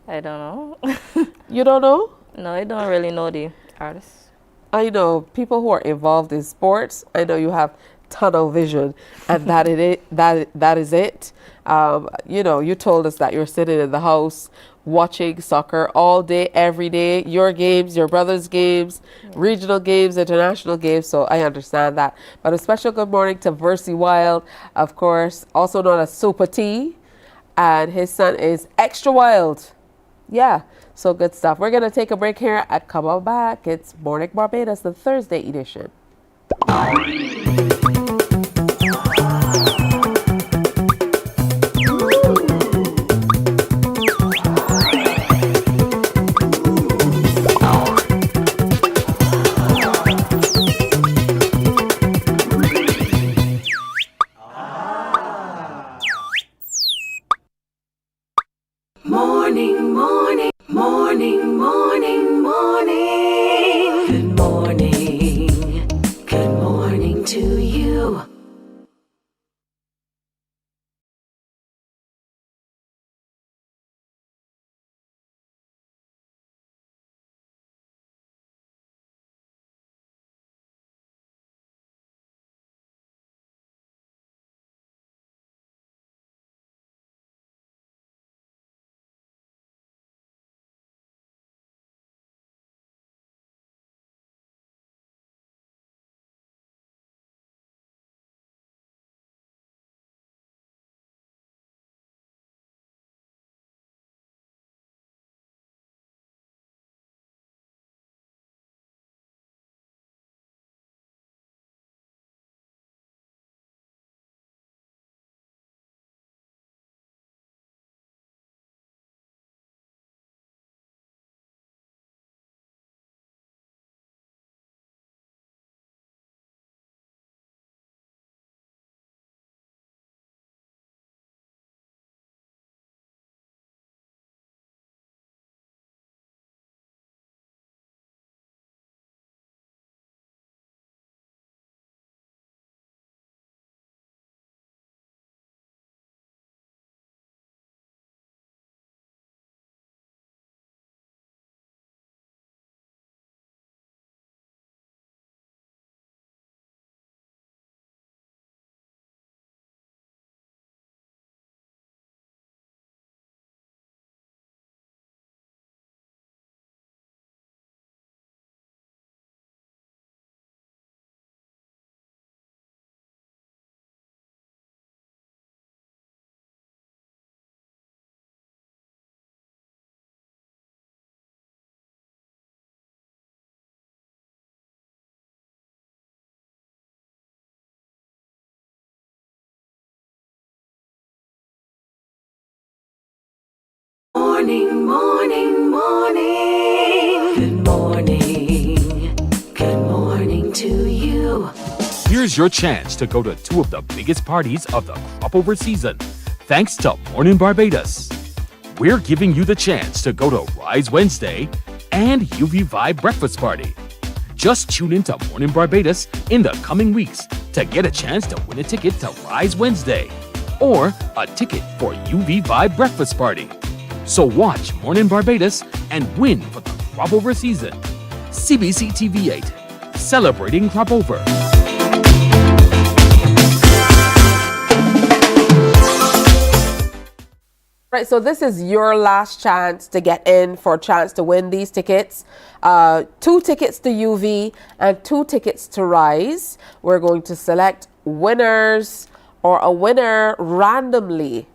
I don't know. You don't know? No, I don't really know the artists. I know people who are involved in sports. I know you have tunnel vision, and that is it. You know, you told us that you're sitting in the house watching soccer all day, every day. Your games, your brother's games, regional games, international games. So I understand that. But a special good morning to Versi Wild, of course, also known as Super T, and his son is Extra Wild. Yeah, so good stuff. We're going to take a break here and come on back. It's Morning Barbados, the Thursday edition. Morning, morning, morning, morning, morning. Good morning. Good morning to you. Morning, morning, morning. Good morning. Good morning to you. Here's your chance to go to two of the biggest parties of the crop over season, thanks to Mornin Barbados. We're giving you the chance to go to Rise Wednesday and UV Vibe Breakfast Party. Just tune in to Mornin Barbados in the coming weeks to get a chance to win a ticket to Rise Wednesday or a ticket for UV Vibe Breakfast Party. So watch Mornin Barbados and win for the crop over season. CBC TV 8, celebrating crop over. Right, so this is your last chance to get in for a chance to win these tickets. 2 tickets to UV and 2 tickets to Rise. We're going to select winners or a winner randomly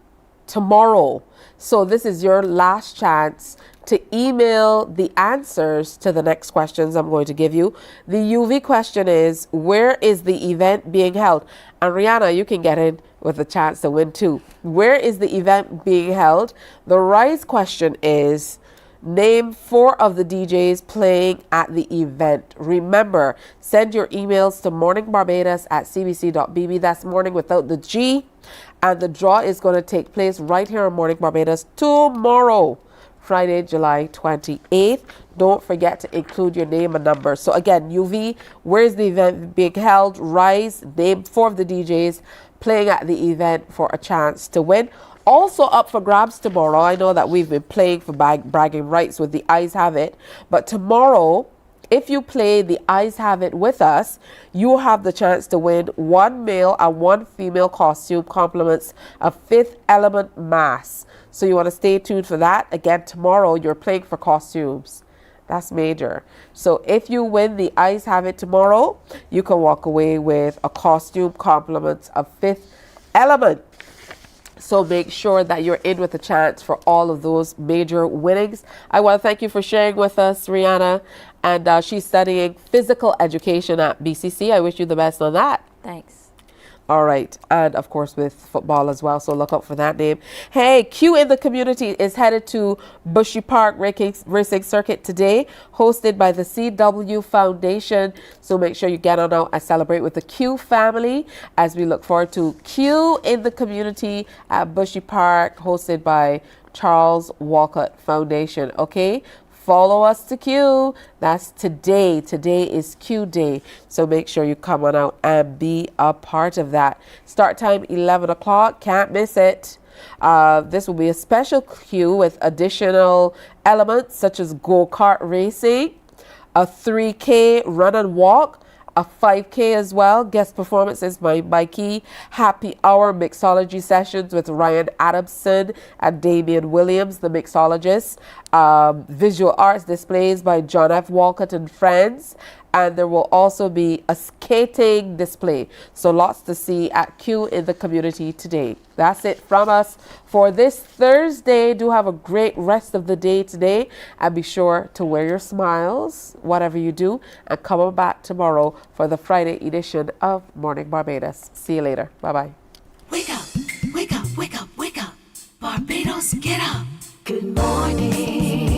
tomorrow. So this is your last chance to email the answers to the next questions I'm going to give you. The UV question is, where is the event being held? And Rihanna, you can get in with a chance to win too. Where is the event being held? The Rise question is, Name 4 of the DJs playing at the event. Remember, send your emails to morningbarbados@cbc.bb. That's morning without the G. And the draw is going to take place right here on Morning Barbados tomorrow, Friday, July 28th. Don't forget to include your name and number. So again, UV, where's the event being held? Rise, name 4 of the DJs playing at the event for a chance to win. Also up for grabs tomorrow. I know that we've been playing for bragging rights with the Eyes Have It, but tomorrow, if you play the Eyes Have It with us, you have the chance to win 1 male and 1 female costume compliments of Fifth Element Mass. So you want to stay tuned for that. Again, tomorrow you're playing for costumes. That's major. So if you win the Eyes Have It tomorrow, you can walk away with a costume compliments of Fifth Element. So make sure that you're in with a chance for all of those major winnings. I want to thank you for sharing with us, Rihanna. And she's studying physical education at BCC. I wish you the best on that. Thanks. All right. And of course with football as well. So look out for that name. Hey, Q in the Community is headed to Bushy Park Racing Circuit today, hosted by the CW Foundation. So make sure you get on out and celebrate with the Q family as we look forward to Q in the Community at Bushy Park, hosted by Charles Walcott Foundation. Okay. Follow us to Q. That's today. Today is Q Day. So make sure you come on out and be a part of that. Start time 11 o'clock. Can't miss it. This will be a special Q with additional elements such as go-kart racing, a 3K run and walk, a 5K as well. Guest performances by Mikey, happy hour mixology sessions with Ryan Adamson and Damian Williams, the mixologists. Visual arts displays by John F. Walcott and friends. And there will also be a skating display. So lots to see at Q in the Community today. That's it from us for this Thursday. Do have a great rest of the day today. And be sure to wear your smiles, whatever you do. And come on back tomorrow for the Friday edition of Morning Barbados. See you later. Bye-bye. Wake up, wake up, wake up, wake up. Barbados, get up. Good morning.